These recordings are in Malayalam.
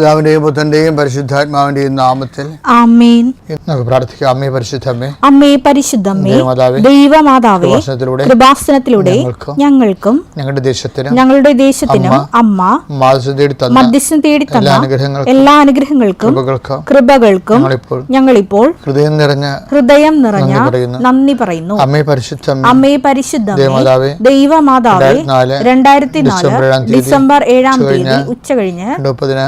പിതാവിന്റെയും പുത്രന്റെയും പരിശുദ്ധാത്മാവിന്റെയും നാമത്തിൽ ആമേൻ. നമുക്ക് പ്രാർത്ഥിക്കാം. അമ്മേ പരിശുദ്ധമ്മേ, അമ്മേ പരിശുദ്ധമ്മേ, ദൈവമാതാവേ, കൃപാസനത്തിലൂടെ ഞങ്ങൾക്കും ഞങ്ങളുടെ ദേശത്തിനും അമ്മ മധ്യസ്ഥം തേടി തന്ന എല്ലാ അനുഗ്രഹങ്ങൾക്കും കൃപകൾക്കും ഞങ്ങളിപ്പോൾ ഹൃദയം നിറഞ്ഞ നന്ദി പറയുന്നു. അമ്മേ പരിശുദ്ധമ്മേ, ദൈവമാതാവേ, 2004 ഡിസംബർ 7 തീയതി ഉച്ചകഴിഞ്ഞ്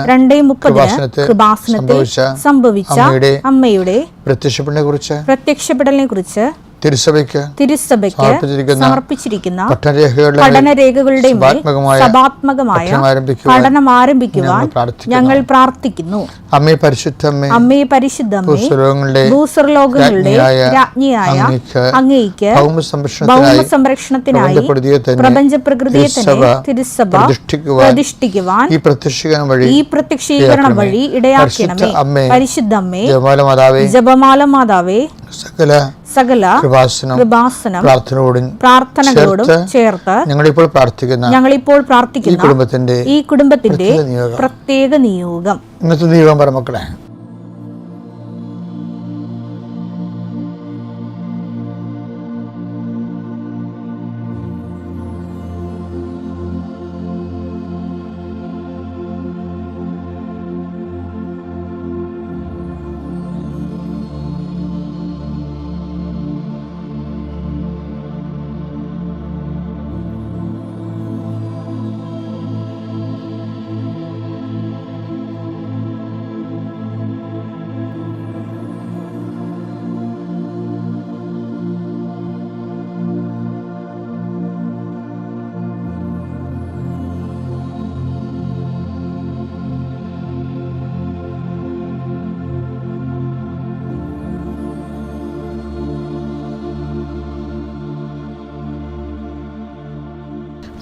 2:30 കൃപാസനത്തിൽ സംഭവിച്ച അമ്മയുടെ പ്രത്യക്ഷപ്പെടലിനെ കുറിച്ച് തിരുസഭയ്ക്ക് സമർപ്പിച്ചിരിക്കുന്ന പഠനരേഖകളുടെ സഭാത്മകമായ പഠനം ആരംഭിക്കുവാൻ ഞങ്ങൾ പ്രാർത്ഥിക്കുന്നു. അമ്മേ പരിശുദ്ധമ്മേ, ഭൂസ്വർലോകങ്ങളുടെ രാജ്ഞിയായ അങ്ങേയ്ക്ക് ഭൗമസംരക്ഷണത്തിനായി പ്രപഞ്ച പ്രകൃതിയെ തന്നെ തിരുസഭ പ്രതിഷ്ഠിക്കുവാൻ ഈ പ്രത്യക്ഷീകരണം വഴി ഇടയാക്കണമേ. പരിശുദ്ധമ്മേ, ജപമാല മാതാവേ, സകല കൃപാസനം പ്രാർത്ഥനകളോടും ചേർത്ത് ഞങ്ങളിപ്പോൾ പ്രാർത്ഥിക്കുന്ന ഈ കുടുംബത്തിന്റെ പ്രത്യേക നിയോഗം. ഇന്നത്തെ നിയോഗം പറ മക്കളെ.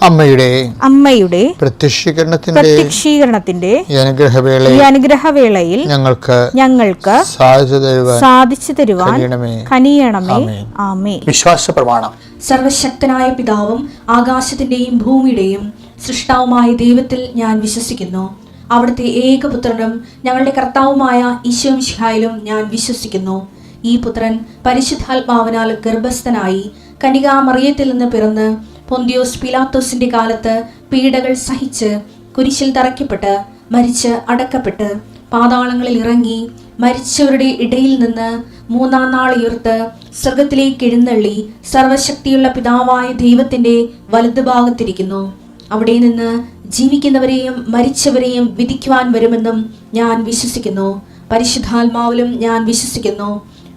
അമ്മയുടെ പ്രത്യക്ഷീകരണത്തിന്റെ ഈ അനുഗ്രഹവേളയിൽ ഞങ്ങൾക്ക് സാധിച്ചു തരുവാൻ കനിയണമേ. ആമേൻ. വിശ്വാസ പ്രമാണം. സർവശക്തനായ പിതാവും ആകാശത്തിന്റെയും ഭൂമിയുടെയും സൃഷ്ടാവുമായ ദൈവത്തിൽ ഞാൻ വിശ്വസിക്കുന്നു. അവിടുത്തെ ഏകപുത്രനും ഞങ്ങളുടെ കർത്താവുമായ ഈശോ മിശിഹായിലും ഞാൻ വിശ്വസിക്കുന്നു. ഈ പുത്രൻ പരിശുദ്ധാത്മാവിനാൽ ഗർഭസ്ഥനായി കന്യകാമറിയത്തിൽ നിന്ന് പിറന്ന് പൊന്തിയോസ് പിലാത്തോസിന്റെ കാലത്ത് പീഡകൾ സഹിച്ച് കുരിശിൽ തറയ്ക്കപ്പെട്ട് മരിച്ച് അടക്കപ്പെട്ട് പാതാളങ്ങളിൽ ഇറങ്ങി മരിച്ചവരുടെ ഇടയിൽ നിന്ന് 3-ാം നാൾ ഉയർത്ത് സ്വർഗത്തിലേക്ക് എഴുന്നള്ളി സർവശക്തിയുള്ള പിതാവായ ദൈവത്തിന്റെ വലതുഭാഗത്തിരിക്കുന്നു. അവിടെ നിന്ന് ജീവിക്കുന്നവരെയും മരിച്ചവരെയും വിധിക്കുവാൻ വരുമെന്നും ഞാൻ വിശ്വസിക്കുന്നു. പരിശുദ്ധാത്മാവിലും ഞാൻ വിശ്വസിക്കുന്നു.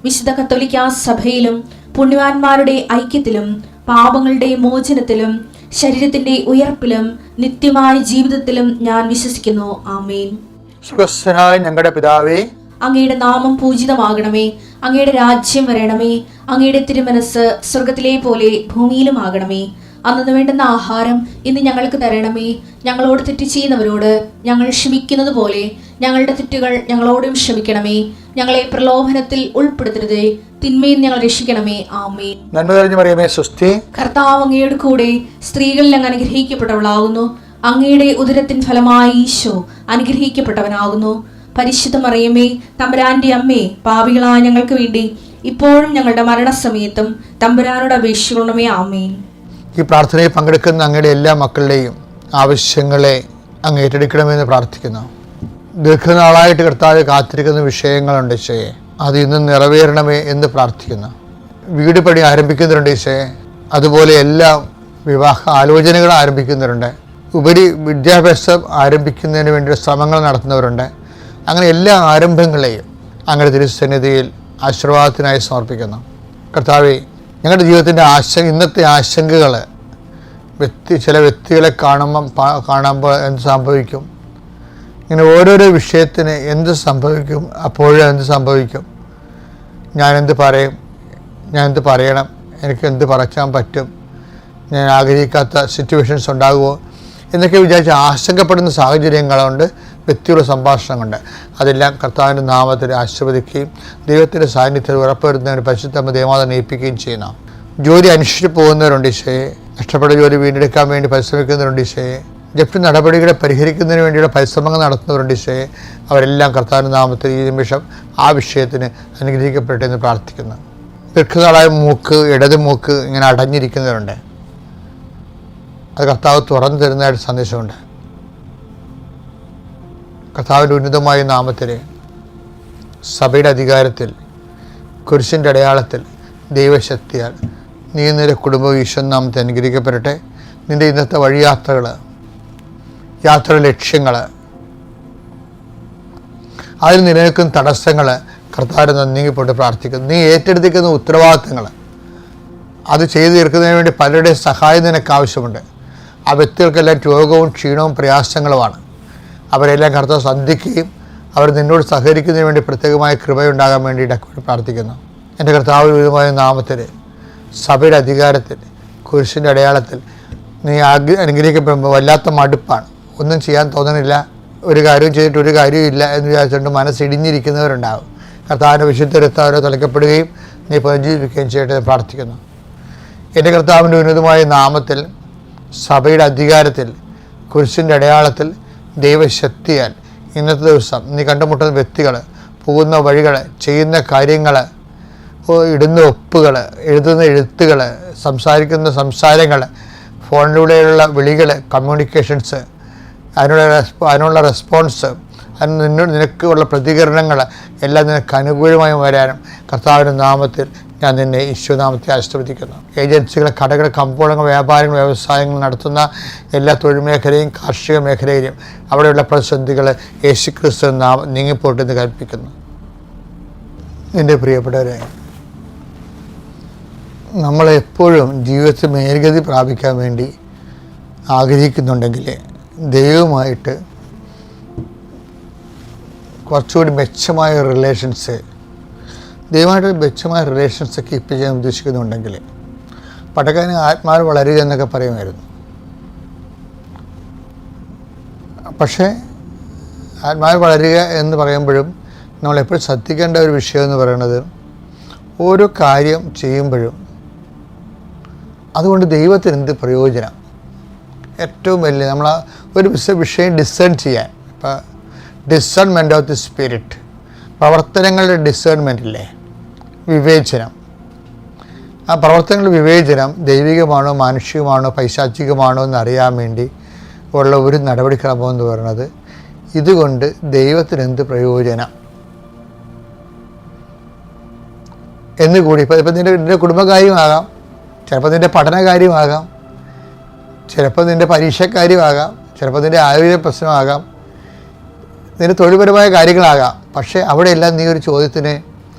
വിശുദ്ധ കത്തോലിക്കാ സഭയിലും പുണ്യവാന്മാരുടെ ഐക്യത്തിലും പാപങ്ങളുടെ മോചനത്തിലും ശരീരത്തിന്റെ ഉയർപ്പിലും നിത്യമായ ജീവിതത്തിലും ഞാൻ വിശ്വസിക്കുന്നു. ആമേൻ. ഞങ്ങളുടെ പിതാവേ, അങ്ങയുടെ നാമം പൂജിതമാകണമേ. അങ്ങയുടെ രാജ്യം വരണമേ. അങ്ങയുടെ തിരുമനസ് സ്വർഗത്തിലെ പോലെ ഭൂമിയിലും ആകണമേ. അന്നു വേണ്ടുന്ന ആഹാരം ഇന്ന് ഞങ്ങൾക്ക് തരണമേ. ഞങ്ങളോട് തെറ്റ് ചെയ്യുന്നവരോട് ഞങ്ങൾ ക്ഷമിക്കുന്നത് പോലെ ഞങ്ങളുടെ തെറ്റുകൾ ഞങ്ങളോടും ക്ഷമിക്കണമേ. ഞങ്ങളെ പ്രലോഭനത്തിൽ ഉൾപ്പെടുത്തരുതേ, തിന്മയിൽ ഞങ്ങൾ രക്ഷിക്കണമേ. ആമേൻ. നന്മ നിറഞ്ഞ മറിയമേ, സ്വസ്തി. കർത്താവ് അങ്ങയുടെ കൂടെ സ്ത്രീകളിൽ അങ്ങ് അനുഗ്രഹിക്കപ്പെട്ടവളാകുന്നു. അങ്ങയുടെ ഉദരത്തിൻ ഫലമായി ഈശോ അനുഗ്രഹിക്കപ്പെട്ടവനാകുന്നു. പരിശുദ്ധ മറിയമേ, തമ്പുരാന്റെ അമ്മേ, പാപികളായ ഞങ്ങൾക്ക് വേണ്ടി ഇപ്പോഴും ഞങ്ങളുടെ മരണസമയത്തും തമ്പുരാനോട് അപേക്ഷിക്കണമേ. ആമേൻ. ഈ പ്രാർത്ഥനയിൽ പങ്കെടുക്കുന്ന അങ്ങയുടെ എല്ലാ മക്കളുടെയും ആവശ്യങ്ങളെ അങ്ങ് ഏറ്റെടുക്കണമെന്ന് പ്രാർത്ഥിക്കുന്നു. ദീർഘനാളായിട്ട് കർത്താവ് കാത്തിരിക്കുന്ന വിഷയങ്ങളുണ്ട് ഈശോയെ, അത് ഇന്ന് നിറവേറണമേ എന്ന് പ്രാർത്ഥിക്കുന്നു. വീട് പണി ആരംഭിക്കുന്നവരുണ്ട് ഈശോയെ, അതുപോലെ എല്ലാ വിവാഹ ആലോചനകൾ ആരംഭിക്കുന്നവരുണ്ട്, ഉപരി വിദ്യാഭ്യാസം ആരംഭിക്കുന്നതിന് വേണ്ടി ശ്രമങ്ങൾ നടത്തുന്നവരുണ്ട്. അങ്ങനെ എല്ലാ ആരംഭങ്ങളെയും അങ്ങയുടെ തിരുസന്നിധിയിൽ ആശീർവാദത്തിനായി സമർപ്പിക്കുന്നു. കർത്താവേ, ഞങ്ങളുടെ ജീവിതത്തിൻ്റെ ഇന്നത്തെ ആശങ്കകൾ ചില വ്യക്തികളെ കാണുമ്പോൾ എന്ത് സംഭവിക്കും, ഇങ്ങനെ ഓരോരോ വിഷയത്തിന് എന്ത് സംഭവിക്കും, അപ്പോഴും എന്ത് സംഭവിക്കും, ഞാനെന്ത് പറയും, ഞാൻ എന്ത് പറയണം, എനിക്ക് എന്ത് പറയാൻ പറ്റും, ഞാൻ ആഗ്രഹിക്കാത്ത സിറ്റുവേഷൻസ് ഉണ്ടാകുമോ എന്നൊക്കെ വിചാരിച്ച് ആശങ്കപ്പെടുന്ന സാഹചര്യങ്ങളുണ്ട്, വ്യക്തിയുടെ സംഭാഷണങ്ങളുണ്ട്. അതെല്ലാം കർത്താവിൻ്റെ നാമത്തിൽ ആശീർവദിക്കുകയും ദൈവത്തിൻ്റെ സാന്നിധ്യത്തിൽ ഉറപ്പുവരുത്തുന്നതിന് പരിശുദ്ധ ദേവമാതാവിനെ ഏൽപ്പിക്കുകയും ചെയ്യുന്നു. ജോലി അന്വേഷിച്ച് പോകുന്നവരുണ്ട് ഈശോയെ, നഷ്ടപ്പെട്ട ജോലി വീണ്ടെടുക്കാൻ വേണ്ടി പരിശ്രമിക്കുന്നവരുണ്ട് ഈശോയെ, ജപ്തി നടപടികളെ പരിഹരിക്കുന്നതിന് വേണ്ടിയുള്ള പരിശ്രമങ്ങൾ നടത്തുന്നവരുണ്ട് ഈശോയെ. അവരെല്ലാം കർത്താവിൻ്റെ നാമത്തിൽ ഈ നിമിഷം ആ വിഷയത്തിന് അനുഗ്രഹിക്കപ്പെട്ടെ എന്ന് പ്രാർത്ഥിക്കുന്നു. ദീർഘനാളായ മൂക്ക്, ഇടത് മൂക്ക് ഇങ്ങനെ അടഞ്ഞിരിക്കുന്നവരുണ്ട്. അത് കർത്താവ് തുറന്നു തരുന്നതായിട്ട് സന്ദേശമുണ്ട്. കർത്താവിൻ്റെ ഉന്നതമായ നാമത്തിൽ, സഭയുടെ അധികാരത്തിൽ, കുരിശിൻ്റെ അടയാളത്തിൽ, ദൈവശക്തിയാൽ നീ നിന്റെ കുടുംബവും ഈശോ നാമത്തെ അനുഗ്രഹിക്കപ്പെടട്ടെ. നിൻ്റെ ഇന്നത്തെ വഴിയാത്രകൾ, യാത്ര ലക്ഷ്യങ്ങൾ, അതിൽ നിലനിൽക്കുന്ന തടസ്സങ്ങൾ കർത്താവിനെ നീങ്ങിപ്പോട്ട് പ്രാർത്ഥിക്കുന്നു. നീ ഏറ്റെടുത്തിരിക്കുന്ന ഉത്തരവാദിത്തങ്ങൾ അത് ചെയ്തു തീർക്കുന്നതിന് വേണ്ടി പലരുടെയും സഹായം നിനക്ക് ആവശ്യമുണ്ട്. ആ വ്യക്തികൾക്കെല്ലാം രോഗവും ക്ഷീണവും പ്രയാസങ്ങളുമാണ്. അവരെല്ലാം കർത്താവ് സന്ധിക്കുകയും അവർ നിന്നോട് സഹകരിക്കുന്നതിന് വേണ്ടി പ്രത്യേകമായ കൃപയുണ്ടാകാൻ വേണ്ടിയിട്ട് പ്രാർത്ഥിക്കുന്നു. എൻ്റെ കർത്താവ് വിധമായ നാമത്തിൽ, സഭയുടെ അധികാരത്തിൽ, കുരിശിൻ്റെ അടയാളത്തിൽ നീ അനുഗ്രഹിക്കപ്പെടുമ്പോൾ വല്ലാത്ത മടുപ്പാണ്. ഒന്നും ചെയ്യാൻ തോന്നണില്ല, ഒരു കാര്യവും ചെയ്തിട്ട് ഒരു കാര്യവും ഇല്ല എന്ന് വിചാരിച്ചുകൊണ്ട് മനസ്സിടിഞ്ഞിരിക്കുന്നവരുണ്ടാകും. കർത്താവിൻ്റെ വിശുദ്ധരത്ത് അവരെ തളിക്കപ്പെടുകയും നീ പുനർജീവിക്കുകയും ചെയ്യട്ടെ പ്രാർത്ഥിക്കുന്നു. എൻ്റെ കർത്താവിൻ്റെ ഉന്നതമായ നാമത്തിൽ, സഭയുടെ അധികാരത്തിൽ, കുരിശിൻ്റെ അടയാളത്തിൽ, ദൈവശക്തിയാൽ ഇന്നത്തെ ദിവസം നീ കണ്ടുമുട്ടുന്ന വ്യക്തികൾ, പോകുന്ന വഴികൾ, ചെയ്യുന്ന കാര്യങ്ങൾ, ഇടുന്ന ഒപ്പുകൾ, എഴുതുന്ന എഴുത്തുകൾ, സംസാരിക്കുന്ന സംസാരങ്ങൾ, ഫോണിലൂടെയുള്ള വിളികൾ, കമ്മ്യൂണിക്കേഷൻസ്, അതിനുള്ള റെസ്പോൺസ്, നിനക്കുള്ള പ്രതികരണങ്ങൾ എല്ലാം നിനക്ക് അനുകൂലമായി വരാനും കർത്താവിൻ്റെ നാമത്തിൽ ഞാൻ നിന്നെ ഈശോനാമത്തെ ആശീർവദിക്കുന്നു. ഏജൻസികൾ, കടകൾ, കമ്പോളങ്ങൾ, വ്യാപാരങ്ങൾ, വ്യവസായങ്ങൾ നടത്തുന്ന എല്ലാ തൊഴിൽ മേഖലയും കാർഷിക മേഖലയിലും അവിടെയുള്ള പ്രതിസന്ധികൾ യേശുക്രിസ്തു നീങ്ങിപ്പോട്ടെന്ന് കൽപ്പിക്കുന്നു. എൻ്റെ പ്രിയപ്പെട്ടവരെ, നമ്മളെപ്പോഴും ജീവിതത്തിൽ മേൽഗതി പ്രാപിക്കാൻ വേണ്ടി ആഗ്രഹിക്കുന്നുണ്ടെങ്കിൽ ദൈവവുമായിട്ട് കുറച്ചുകൂടി മെച്ചമായ റിലേഷൻസ്, ദൈവമായിട്ട് മെച്ചമായ റിലേഷൻസ് കീപ്പ് ചെയ്യാൻ ഉദ്ദേശിക്കുന്നുണ്ടെങ്കിൽ, പടക്കാരന് ആത്മാവ് വളരുക എന്നൊക്കെ പറയുമായിരുന്നു. പക്ഷേ ആത്മാവ് വളരുക എന്ന് പറയുമ്പോഴും നമ്മളെപ്പോഴും ശ്രദ്ധിക്കേണ്ട ഒരു വിഷയം എന്ന് പറയുന്നത്, ഓരോ കാര്യം ചെയ്യുമ്പോഴും അതുകൊണ്ട് ദൈവത്തിന് എന്ത് പ്രയോജനം, ഏറ്റവും വലിയ നമ്മൾ ഒരു വിഷയം ഡിസേൺ ചെയ്യാൻ, ഇപ്പോൾ ഡിസേൺമെൻ്റ് ഓഫ് ദി സ്പിരിറ്റ്, പ്രവർത്തനങ്ങളുടെ ഡിസേൺമെൻ്റ് ഇല്ലേ, വിവേചനം. ആ പ്രവർത്തനങ്ങളുടെ വിവേചനം ദൈവികമാണോ മാനുഷികമാണോ പൈശാചികമാണോ എന്നറിയാൻ വേണ്ടി ഉള്ള ഒരു നടപടിക്രമം എന്ന് പറയുന്നത്, ഇതുകൊണ്ട് ദൈവത്തിന് എന്ത് പ്രയോജനം എന്നുകൂടി. ഇപ്പോൾ നിൻ്റെ കുടുംബകാര്യമാകാം, ചിലപ്പോൾ നിൻ്റെ പഠനകാര്യമാകാം, ചിലപ്പോൾ നിൻ്റെ പരീക്ഷക്കാര്യമാകാം, ചിലപ്പോൾ നിൻ്റെ ആരോഗ്യ പ്രശ്നമാകാം, നിൻ്റെ തൊഴിൽപരമായ കാര്യങ്ങളാകാം. പക്ഷേ അവിടെയെല്ലാം നീ ഒരു ചോദ്യത്തിന്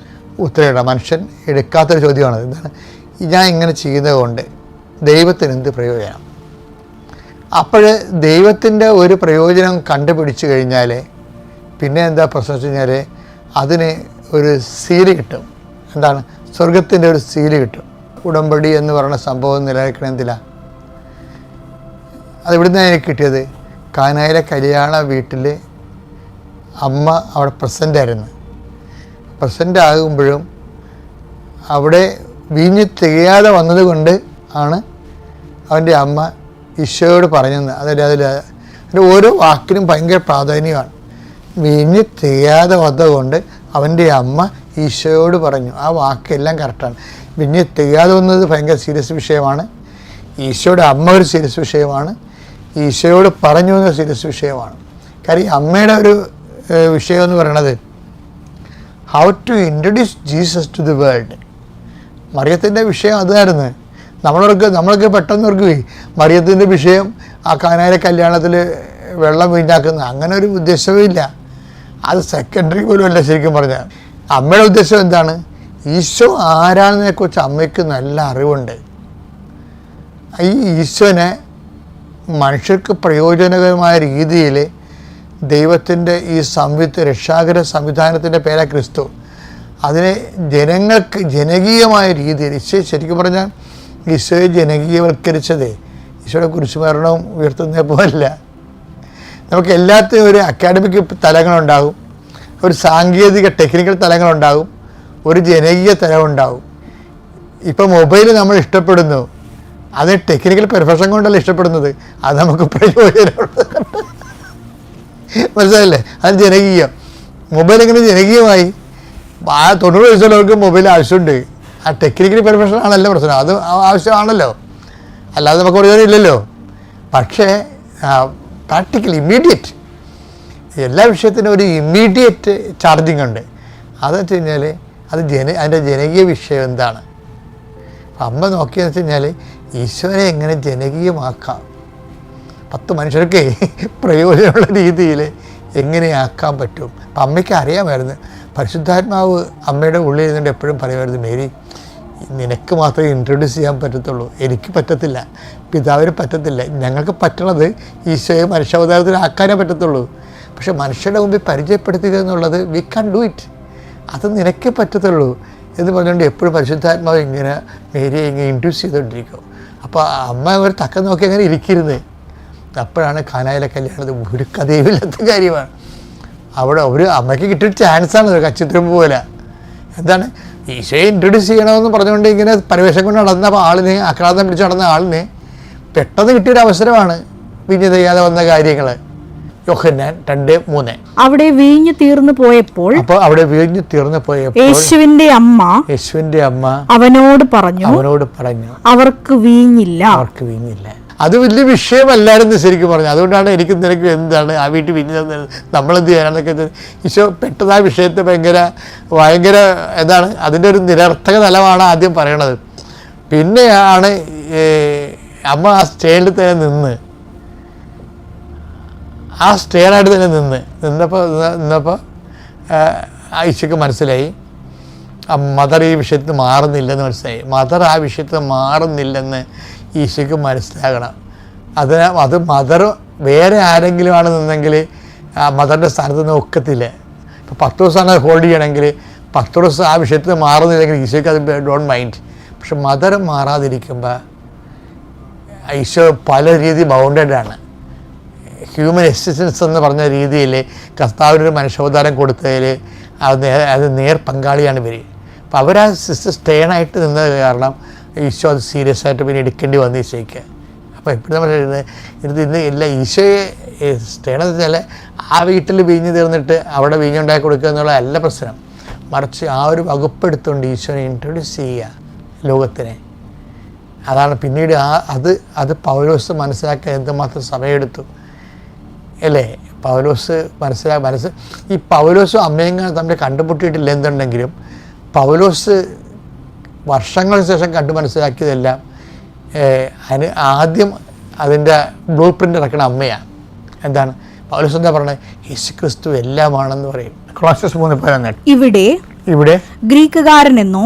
ഉത്തരവിടണം. മനുഷ്യൻ എടുക്കാത്തൊരു ചോദ്യമാണ്, എന്താണ് ഞാൻ ഇങ്ങനെ ചെയ്യുന്നത് കൊണ്ട് ദൈവത്തിന് എന്ത് പ്രയോജനം. അപ്പോൾ ദൈവത്തിൻ്റെ ഒരു പ്രയോജനം കണ്ടുപിടിച്ച് കഴിഞ്ഞാൽ പിന്നെ എന്താ പ്രശ്നം വെച്ച് കഴിഞ്ഞാൽ അതിന് ഒരു സീല് കിട്ടും. എന്താണ്? സ്വർഗത്തിൻ്റെ ഒരു സീല് കിട്ടും. ഉടമ്പടി എന്ന് പറയുന്ന സംഭവം നിലനിൽക്കണമെന്നില്ല. അത് ഇവിടുന്ന് എനിക്ക് കിട്ടിയത്, കാനായിലെ കല്യാണ വീട്ടിൽ അമ്മ അവിടെ പ്രസൻ്റായിരുന്നു. പ്രസൻ്റ് ആകുമ്പോഴും അവിടെ വീഞ്ഞ് തികയാതെ വന്നതുകൊണ്ട് ആണ് അവൻ്റെ അമ്മ ഈശോയോട് പറഞ്ഞത്. അതിൻ്റെ ഓരോ വാക്കിനും ഭയങ്കര പ്രാധാന്യമാണ്. വീഞ്ഞ് തികയാതെ വന്നതുകൊണ്ട് അവൻ്റെ അമ്മ ഈശോയോട് പറഞ്ഞു. ആ വാക്കെല്ലാം കറക്റ്റാണ്. വീഞ്ഞ് തികയാതെ വന്നത് ഭയങ്കര സീരിയസ് വിഷയമാണ്. ഈശോയുടെ അമ്മ ഒരു സീരിയസ് വിഷയമാണ്. ഈശോയോട് പറഞ്ഞു എന്ന സീരിയസ് വിഷയമാണ്. കാര്യം അമ്മയുടെ ഒരു വിഷയം എന്ന് പറയണത് how to introduce Jesus to the world. മറിയത്തിൻ്റെ വിഷയം അതായിരുന്നു. നമ്മളൊക്കെ പെട്ടെന്ന് മറിയത്തിൻ്റെ വിഷയം ആ കാനായിലെ കല്യാണത്തിൽ വെള്ളം വീഞ്ഞാക്കുന്ന അങ്ങനെ ഒരു ഉദ്ദേശവുമില്ല. അത് സെക്കൻഡറി പോലും അല്ല. ശരിക്കും പറഞ്ഞാൽ അമ്മയുടെ ഉദ്ദേശം എന്താണ്? ഈശോ ആരാണെന്നതിനെക്കുറിച്ച് അമ്മയ്ക്ക് നല്ല അറിവുണ്ട്. ഈ ഈശോനെ മനുഷ്യർക്ക് പ്രയോജനകരമായ രീതിയിൽ ദൈവത്തിൻ്റെ ഈ രക്ഷാകര സംവിധാനത്തിൻ്റെ പേരാ ക്രിസ്തു. അതിനെ ജനങ്ങൾക്ക് ജനകീയമായ രീതിയിൽ ശരിക്കും പറഞ്ഞാൽ ഈശോയെ ജനകീയവൽക്കരിച്ചതേ ഈശോയുടെ കുരിശുമരണവും ഉയർത്തുന്നതിനെ പോലല്ല. നമുക്ക് എല്ലാത്തിനും ഒരു അക്കാഡമിക് തലങ്ങളുണ്ടാകും, ഒരു സാങ്കേതിക ടെക്നിക്കൽ തലങ്ങളുണ്ടാകും, ഒരു ജനകീയ തലമുണ്ടാകും. ഇപ്പോൾ മൊബൈൽ നമ്മൾ ഇഷ്ടപ്പെടുന്നു, അത് ടെക്നിക്കൽ പെർഫെക്ഷൻ കൊണ്ടല്ല ഇഷ്ടപ്പെടുന്നത്, അത് നമുക്ക് പ്രയോജനമുള്ളത്. മനസ്സിലായില്ലേ? അത് ജനകീയം. മൊബൈൽ എങ്ങനെ ജനകീയമായി? 90 വയസ്സുള്ളവർക്ക് മൊബൈൽ ആവശ്യമുണ്ട്. ആ ടെക്നിക്കലി പെർഫെക്ഷൻ ആണല്ലോ പ്രശ്നം, അത് ആവശ്യമാണല്ലോ, അല്ലാതെ നമുക്ക് പ്രയോജനം ഇല്ലല്ലോ. പക്ഷേ പ്രാക്ടിക്കലി ഇമ്മീഡിയറ്റ്, എല്ലാ വിഷയത്തിനും ഒരു ഇമ്മീഡിയറ്റ് ചാർജിങ് ഉണ്ട്. അതെന്ന് വെച്ച് കഴിഞ്ഞാൽ അത് അതിൻ്റെ ജനകീയ വിഷയം എന്താണ്? അമ്മ നോക്കിയെന്ന് വെച്ച് കഴിഞ്ഞാൽ ഈശോനെ എങ്ങനെ ജനകീയമാക്കാം, 10 മനുഷ്യർക്ക് പ്രയോജനമുള്ള രീതിയിൽ എങ്ങനെയാക്കാൻ പറ്റും. അപ്പം അമ്മയ്ക്ക് അറിയാമായിരുന്നു. പരിശുദ്ധാത്മാവ് അമ്മയുടെ ഉള്ളിൽ ഇരുന്നുകൊണ്ട് എപ്പോഴും പറയുമായിരുന്നു, മേരി നിനക്ക് മാത്രമേ ഇൻട്രൊഡ്യൂസ് ചെയ്യാൻ പറ്റത്തുള്ളൂ, എനിക്ക് പറ്റത്തില്ല, പിതാവിന് പറ്റത്തില്ല. ഞങ്ങൾക്ക് പറ്റണത് ഈശോയെ മനുഷ്യാവതാരത്തിലാക്കാനേ പറ്റത്തുള്ളൂ. പക്ഷെ മനുഷ്യരുടെ മുമ്പിൽ പരിചയപ്പെടുത്തുക എന്നുള്ളത് വി കാൻ ഡു ഇറ്റ്, അത് നിനക്കേ പറ്റത്തുള്ളൂ എന്ന് പറഞ്ഞുകൊണ്ട് എപ്പോഴും പരിശുദ്ധാത്മാവ് ഇങ്ങനെ മേരിയെ ഇങ്ങനെ ഇൻട്രൊഡ്യൂസ് ചെയ്തുകൊണ്ടിരിക്കും. അപ്പോൾ അമ്മ ഒരു തക്കം നോക്കി അങ്ങനെ ഇരിക്കരുത്. അപ്പോഴാണ് കാനായിലെ കല്യാണത് ഒരു കഥയുമില്ലാത്ത കാര്യമാണ്. അവിടെ ഒരു അമ്മയ്ക്ക് കിട്ടിയ ചാൻസാണ് കച്ചിത്തുരുമ്പ് പോലെ. എന്താണ് ഈശോയെ ഇൻട്രൊഡ്യൂസ് ചെയ്യണമെന്ന് പറഞ്ഞുകൊണ്ട് ഇങ്ങനെ പരിവേഷം കൊണ്ട് നടന്ന ആളിനെ, ആക്രാന്തം പിടിച്ച് നടന്ന ആളിനെ പെട്ടെന്ന് കിട്ടിയൊരു അവസരമാണ് വീഞ്ഞ് ചെയ്യാതെ വന്ന കാര്യങ്ങൾ. യോഹന്നാൻ 2:3. അവിടെ വീഞ്ഞു തീർന്നു പോയപ്പോൾ, അപ്പോൾ അവിടെ വീഞ്ഞു തീർന്നു പോയപ്പോൾ യേശുവിന്റെ അമ്മ അവനോട് പറഞ്ഞു അവർക്ക് വീഞ്ഞില്ല. അത് വലിയ വിഷയമല്ലായിരുന്നു ശരിക്കും പറഞ്ഞു. അതുകൊണ്ടാണ് എനിക്ക് നിനക്ക് എന്താണ് ആ വീട്ടിൽ വീഞ്ഞ് നമ്മളെന്ത് ചെയ്യാനൊക്കെ ഈശോ പെട്ടെന്ന് ആ വിഷയത്തെ ഭയങ്കര എന്താണ് അതിൻ്റെ ഒരു നിരർത്ഥക തലമാണ് ആദ്യം പറയണത്. പിന്നെയാണ് അമ്മ ആ സ്റ്റേജിൽ തന്നെ നിന്നപ്പോൾ ഈശോയ്ക്ക് മനസ്സിലായി മദർ ഈ വിഷയത്തിൽ മാറുന്നില്ലെന്ന് മനസ്സിലായി. മദർ ആ വിഷയത്തിൽ മാറുന്നില്ലെന്ന് ഈശോയ്ക്ക് മനസ്സിലാകണം. അത് മദർ വേറെ ആരെങ്കിലും ആണ് നിന്നെങ്കിൽ മദറിൻ്റെ സ്ഥാനത്ത് നിന്ന് ഒക്കത്തില്ല. ഇപ്പോൾ പത്രോസാണ് ഹോൾഡ് ചെയ്യണമെങ്കിൽ പത്രോസ് ആ വിഷയത്തിൽ മാറുന്നില്ലെങ്കിൽ ഈശോയ്ക്ക് അത് ഡോണ്ട് മൈൻഡ്. പക്ഷെ മദർ മാറാതിരിക്കുമ്പോൾ ഈശോ പല രീതി ബൗണ്ടഡാണ്. ഹ്യൂമൻ എക്സിസ്റ്റൻസ് എന്ന് പറഞ്ഞ രീതിയിൽ കർത്താവിനൊരു മനുഷ്യാവതാരം കൊടുത്തതിൽ അത് നേർ പങ്കാളിയാണ് ഇവർ. അപ്പോൾ അവർ ആ സിസ്റ്റർ സ്റ്റേണായിട്ട് നിന്നത് കാരണം ഈശോ അത് സീരിയസ് ആയിട്ട് പിന്നെ എടുക്കേണ്ടി വന്നു ഈശോയ്ക്ക്. അപ്പോൾ എപ്പോഴും നമ്മൾ ഇന്ന് ഇല്ല ഈശോയെ സ്റ്റേണെന്ന് വെച്ചാൽ ആ വീട്ടിൽ വീഞ്ഞ് തീർന്നിട്ട് അവിടെ വീഞ്ഞുണ്ടാക്കി കൊടുക്കുക എന്നുള്ളതല്ല പ്രശ്നം. മറിച്ച് ആ ഒരു വകുപ്പെടുത്തുകൊണ്ട് ഈശോനെ ഇൻട്രൊഡ്യൂസ് ചെയ്യുക ലോകത്തിനെ. അതാണ് പിന്നീട് അത് പൗലോസ് മനസ്സിലാക്കാൻ എന്തുമാത്രം സമയമെടുത്തു അല്ലേ? പൗലോസ് ഈ പൗലോസും അമ്മയും തമ്മിൽ കണ്ടുമുട്ടിയിട്ടില്ല എന്തുണ്ടെങ്കിലും പൗലോസ് വർഷങ്ങൾക്ക് ശേഷം കണ്ടു മനസ്സിലാക്കിയതെല്ലാം ആദ്യം അതിൻ്റെ ബ്ലൂ പ്രിൻ്റ് ഇറക്കണ അമ്മയാണ്. എന്താണ് പൗലോസ് എന്താ പറയുന്നത്? യേശു ക്രിസ്തു എല്ലാമാണെന്ന് പറയും. കൊളോസ്യസ് 3:14. ഇവിടെ ഗ്രീക്കുകാരനെന്നോ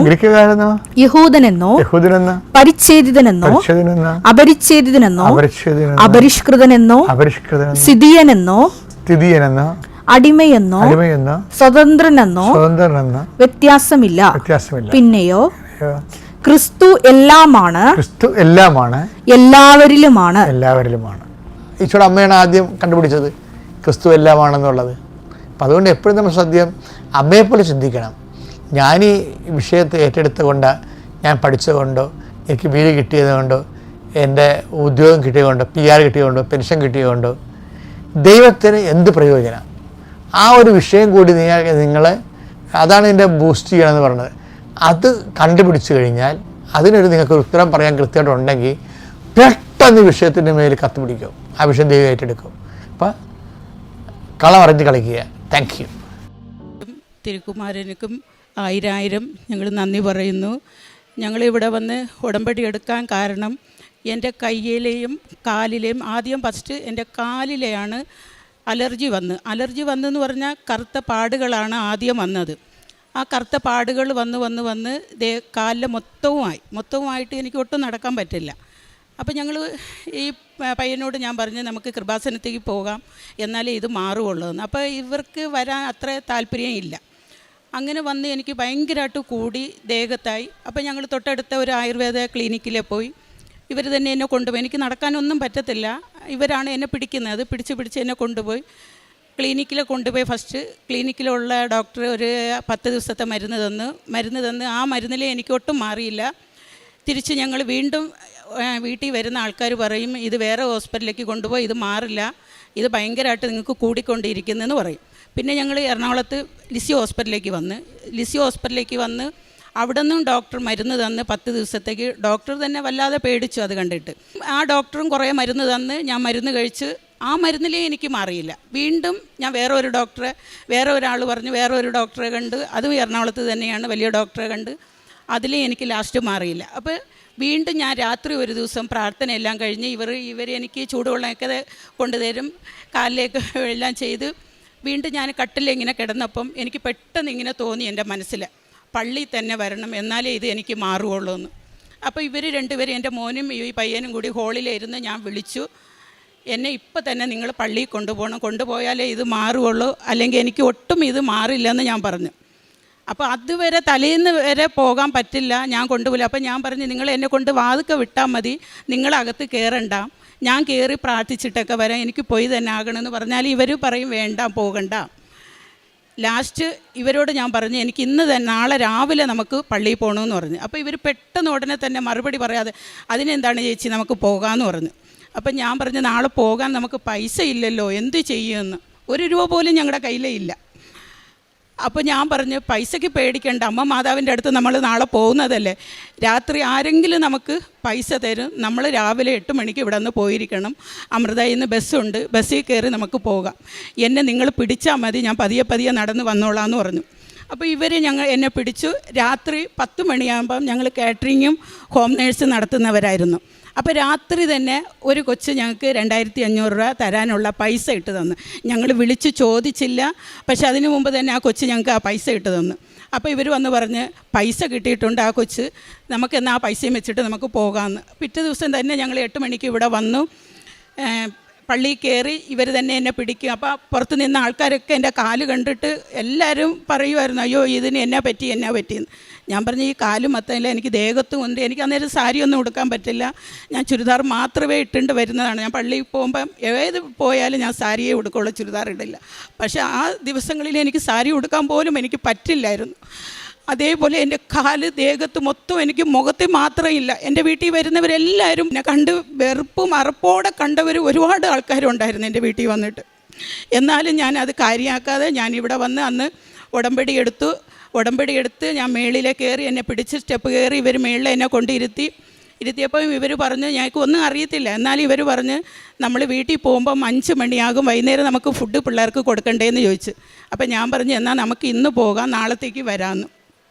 യഹൂദനെന്നോ പരിച്ഛേദിതനെന്നോ അപരിച്ഛേദിതനെന്നോ അപരിഷ്കൃതനെന്നോ സ്ഥിതിയനെന്നോ അടിമയെന്നോ സ്വതന്ത്രനെന്നോ വ്യത്യാസമില്ല. പിന്നെയോ ക്രിസ്തു എല്ലാമാണ് എല്ലാവരിലുമാണ്. ഈശോയുടെ അമ്മയാണ് ആദ്യം കണ്ടുപിടിച്ചത് ക്രിസ്തു എല്ലാമാണെന്നുള്ളത്. അപ്പം അതുകൊണ്ട് എപ്പോഴും നമ്മൾ അമ്മയെപ്പോലെ ചിന്തിക്കണം. ഞാൻ ഈ വിഷയത്തെ ഏറ്റെടുത്തുകൊണ്ട് ഞാൻ പഠിച്ചതുകൊണ്ടോ എനിക്ക് വീട് കിട്ടിയതുകൊണ്ടോ എൻ്റെ ഉദ്യോഗം കിട്ടിയതുകൊണ്ടോ PR കിട്ടിയതുകൊണ്ടോ പെൻഷൻ കിട്ടിയതുകൊണ്ടോ ദൈവത്തിന് എന്ത് പ്രയോജനം? ആ ഒരു വിഷയം കൂടി നിങ്ങളെ അതാണ് എൻ്റെ ബൂസ്റ്റ് ചെയ്യണമെന്ന് പറഞ്ഞത്. അത് കണ്ടുപിടിച്ചു കഴിഞ്ഞാൽ അതിനൊരു നിങ്ങൾക്കൊരു ഉത്തരം പറയാൻ കൃത്യമായിട്ടുണ്ടെങ്കിൽ പെട്ടെന്ന് വിഷയത്തിൻ്റെ മേൽ കത്തുപിടിക്കും. ആ വിഷയം ദൈവം ഏറ്റെടുക്കും. അപ്പം കളമറിഞ്ഞ് കളിക്കുക. Thank you. തിരുക്കുമാരനുക്കും 1000 ഞങ്ങൾ നന്ദി പറയുന്നു. ഞങ്ങളിവിടെ വന്ന് ഉടമ്പടി എടുക്കാൻ കാരണം എൻ്റെ കയ്യിലെയും കാലിലെയും ഫസ്റ്റ് എൻ്റെ കാലിലെയാണ് അലർജി വന്നെന്ന് പറഞ്ഞാൽ കറുത്ത പാടുകളാണ് ആദ്യം വന്നത്. ആ കറുത്ത പാടുകൾ വന്ന് കാലിലെ മൊത്തവുമായിട്ട് എനിക്ക് ഒട്ടും നടക്കാൻ പറ്റില്ല. അപ്പോൾ ഞങ്ങൾ ഈ പയ്യനോട് ഞാൻ പറഞ്ഞു നമുക്ക് കൃപാസനത്തേക്ക് പോകാം, എന്നാലേ ഇത് മാറുകയുള്ളൂ എന്ന്. അപ്പോൾ ഇവർക്ക് വരാൻ അത്ര താല്പര്യം ഇല്ല. അങ്ങനെ വന്ന് എനിക്ക് ഭയങ്കരമായിട്ട് കൂടി ദേഹത്തായി. അപ്പോൾ ഞങ്ങൾ തൊട്ടടുത്ത ഒരു ആയുർവേദ ക്ലിനിക്കിൽ പോയി. ഇവർ തന്നെ എന്നെ കൊണ്ടുപോയി. എനിക്ക് നടക്കാനൊന്നും പറ്റത്തില്ല. ഇവരാണ് എന്നെ പിടിക്കുന്നത്. പിടിച്ച് എന്നെ കൊണ്ടുപോയി ക്ലിനിക്കിൽ കൊണ്ടുപോയി. ഫസ്റ്റ് ക്ലിനിക്കിലുള്ള ഡോക്ടർ ഒരു 10 ദിവസത്തെ മരുന്ന് തന്ന് ആ മരുന്നിൽ എനിക്ക് ഒട്ടും മാറിയില്ല. തിരിച്ച് ഞങ്ങൾ വീണ്ടും വീട്ടിൽ വരുന്ന ആൾക്കാർ പറയും ഇത് വേറെ ഹോസ്പിറ്റലിലേക്ക് കൊണ്ടുപോയി, ഇത് മാറില്ല, ഇത് ഭയങ്കരമായിട്ട് നിങ്ങൾക്ക് കൂടിക്കൊണ്ടിരിക്കുന്നതെന്ന് പറയും. പിന്നെ ഞങ്ങൾ എറണാകുളത്ത് ലിസി ഹോസ്പിറ്റലിലേക്ക് വന്ന് അവിടെ നിന്നും ഡോക്ടർ മരുന്ന് തന്ന് 10 ദിവസത്തേക്ക്. ഡോക്ടർ തന്നെ വല്ലാതെ പേടിച്ചു അത് കണ്ടിട്ട്. ആ ഡോക്ടറും കുറേ മരുന്ന് തന്ന് ഞാൻ മരുന്ന് കഴിച്ച് ആ മരുന്നിലേ എനിക്ക് മാറിയില്ല. വീണ്ടും ഞാൻ വേറെ ഒരാൾ പറഞ്ഞ് വേറെ ഒരു ഡോക്ടറെ കണ്ട്, അതും എറണാകുളത്ത് തന്നെയാണ്, വലിയ ഡോക്ടറെ കണ്ട്, അതിലേ എനിക്ക് ലാസ്റ്റ് മാറിയില്ല. അപ്പോൾ വീണ്ടും ഞാൻ രാത്രി ഒരു ദിവസം പ്രാർത്ഥനയെല്ലാം കഴിഞ്ഞ് ഇവർ എനിക്ക് ചൂടുവെള്ളമൊക്കെ കൊണ്ടുതരും, കാലിലേക്ക് എല്ലാം ചെയ്ത് വീണ്ടും ഞാൻ കട്ടിലിങ്ങനെ കിടന്നപ്പം എനിക്ക് പെട്ടെന്ന് ഇങ്ങനെ തോന്നി എൻ്റെ മനസ്സിൽ, പള്ളി തന്നെ വരണം, എന്നാലേ ഇത് എനിക്ക് മാറുകയുള്ളൂ എന്ന്. അപ്പോൾ ഇവർ രണ്ടുപേരും, എൻ്റെ മോനും ഈ പയ്യനും കൂടി ഹോളിലിരുന്ന് ഞാൻ വിളിച്ചു, എന്നെ ഇപ്പം തന്നെ നിങ്ങൾ പള്ളിയിൽ കൊണ്ടുപോയാലേ ഇത് മാറുകയുള്ളൂ, അല്ലെങ്കിൽ എനിക്ക് ഒട്ടും ഇത് മാറില്ലെന്ന് ഞാൻ പറഞ്ഞു. അപ്പോൾ അതുവരെ തലേന്ന് വരെ പോകാൻ പറ്റില്ല, ഞാൻ കൊണ്ടുപോയില്ല. അപ്പോൾ ഞാൻ പറഞ്ഞു, നിങ്ങൾ എന്നെ കൊണ്ട് വാതിൽക്ക വിട്ടാൽ മതി, നിങ്ങളകത്ത് കയറണ്ട, ഞാൻ കയറി പ്രാർത്ഥിച്ചിട്ടൊക്കെ വരാം, എനിക്ക് പോയി തന്നെ ആകണമെന്ന് പറഞ്ഞാൽ ഇവർ പറയും വേണ്ട, പോകണ്ട. ലാസ്റ്റ് ഇവരോട് ഞാൻ പറഞ്ഞു, എനിക്ക് ഇന്ന് തന്നെ നാളെ രാവിലെ നമുക്ക് പള്ളിയിൽ പോകണമെന്ന് പറഞ്ഞു. അപ്പോൾ ഇവർ പെട്ടെന്ന് ഉടനെ തന്നെ മറുപടി പറയാതെ, അതിനെന്താണ് ചേച്ചി നമുക്ക് പോകാമെന്ന് പറഞ്ഞു. അപ്പം ഞാൻ പറഞ്ഞു, നാളെ പോകാൻ നമുക്ക് പൈസ ഇല്ലല്ലോ, എന്ത് ചെയ്യുമെന്ന്. 1 രൂപ പോലും ഞങ്ങളുടെ കയ്യിലേ ഇല്ല. അപ്പോൾ ഞാൻ പറഞ്ഞു, പൈസയ്ക്ക് പേടിക്കേണ്ട, അമ്മ മാതാവിൻ്റെ അടുത്ത് നമ്മൾ നാളെ പോകുന്നതല്ലേ, രാത്രി ആരെങ്കിലും നമുക്ക് പൈസ തരും, നമ്മൾ രാവിലെ 8 മണിക്ക് ഇവിടെ നിന്ന് പോയിരിക്കണം, അമൃതയിൽ നിന്ന് ബസ്സുണ്ട്, ബസ്സിൽ കയറി നമുക്ക് പോകാം, എന്നെ നിങ്ങൾ പിടിച്ചാൽ മതി, ഞാൻ പതിയെ നടന്ന് വന്നോളാം എന്ന് പറഞ്ഞു. അപ്പോൾ ഇവർ എന്നെ പിടിച്ചു. രാത്രി 10 മണിയാകുമ്പം ഞങ്ങൾ കാറ്ററിങ്ങും ഹോം നേഴ്സ് നടത്തുന്നവരായിരുന്നു. അപ്പോൾ രാത്രി തന്നെ ഒരു കൊച്ച് ഞങ്ങൾക്ക് 2500 രൂപ തരാനുള്ള പൈസ ഇട്ട് തന്നു. ഞങ്ങൾ വിളിച്ച് ചോദിച്ചില്ല, പക്ഷെ അതിനു മുമ്പ് തന്നെ ആ കൊച്ച് ഞങ്ങൾക്ക് ആ പൈസ ഇട്ട് തന്നു. അപ്പോൾ ഇവർ വന്ന് പറഞ്ഞ് പൈസ കിട്ടിയിട്ടുണ്ട് ആ കൊച്ച്, നമുക്കെന്നാൽ ആ പൈസയും വെച്ചിട്ട് നമുക്ക് പോകാമെന്ന്. പിറ്റേ ദിവസം തന്നെ ഞങ്ങൾ 8 മണിക്ക് ഇവിടെ വന്നു. പള്ളിയിൽ കയറി ഇവർ തന്നെ എന്നെ പിടിക്കും. അപ്പോൾ പുറത്ത് നിന്ന് ആൾക്കാരൊക്കെ എൻ്റെ കാല് കണ്ടിട്ട് എല്ലാവരും പറയുമായിരുന്നു, അയ്യോ ഇതിന് എന്നാ പറ്റിയെന്ന്. ഞാൻ പറഞ്ഞു, ഈ കാലും മത്തമില്ല, എനിക്ക് ദേഹത്തും ഉണ്ട്, എനിക്ക് അന്നേരം സാരിയൊന്നും ഉടുക്കാൻ പറ്റില്ല, ഞാൻ ചുരിദാർ മാത്രമേ ഇട്ടുകൊണ്ട് വരുന്നതാണ്. ഞാൻ പള്ളിയിൽ പോകുമ്പം ഏത് പോയാലും ഞാൻ സാരിയേ ഉടുക്കുള്ളൂ, ചുരിദാർ ഇടില്ല. പക്ഷേ ആ ദിവസങ്ങളിൽ എനിക്ക് സാരി ഉടുക്കാൻ പോലും എനിക്ക് പറ്റില്ലായിരുന്നു. അതേപോലെ എൻ്റെ കാല് ദേഹത്ത് മൊത്തം, എനിക്ക് മുഖത്തിൽ മാത്രമില്ല. എൻ്റെ വീട്ടിൽ വരുന്നവരെല്ലാവരും എന്നെ കണ്ട് വെറുപ്പും അറപ്പോടെ കണ്ടവർ ഒരുപാട് ആൾക്കാരുണ്ടായിരുന്നു എൻ്റെ വീട്ടിൽ വന്നിട്ട്. എന്നാലും ഞാൻ അത് കാര്യമാക്കാതെ ഞാൻ ഇവിടെ വന്ന് അന്ന് ഉടമ്പടി എടുത്ത് ഞാൻ മേളിലെ കയറി, എന്നെ പിടിച്ച് സ്റ്റെപ്പ് കയറി ഇവർ മേളിൽ എന്നെ ഇരുത്തിയപ്പോൾ ഇവർ പറഞ്ഞു, ഞങ്ങൾക്ക് ഒന്നും അറിയത്തില്ല, എന്നാലും ഇവർ പറഞ്ഞ് നമ്മൾ വീട്ടിൽ പോകുമ്പം 5 മണിയാകും, വൈകുന്നേരം നമുക്ക് ഫുഡ് പിള്ളേർക്ക് കൊടുക്കണ്ടേന്ന് ചോദിച്ചു. അപ്പം ഞാൻ പറഞ്ഞു, എന്നാൽ നമുക്ക് ഇന്ന് പോകാം, നാളത്തേക്ക് വരാമെന്ന്.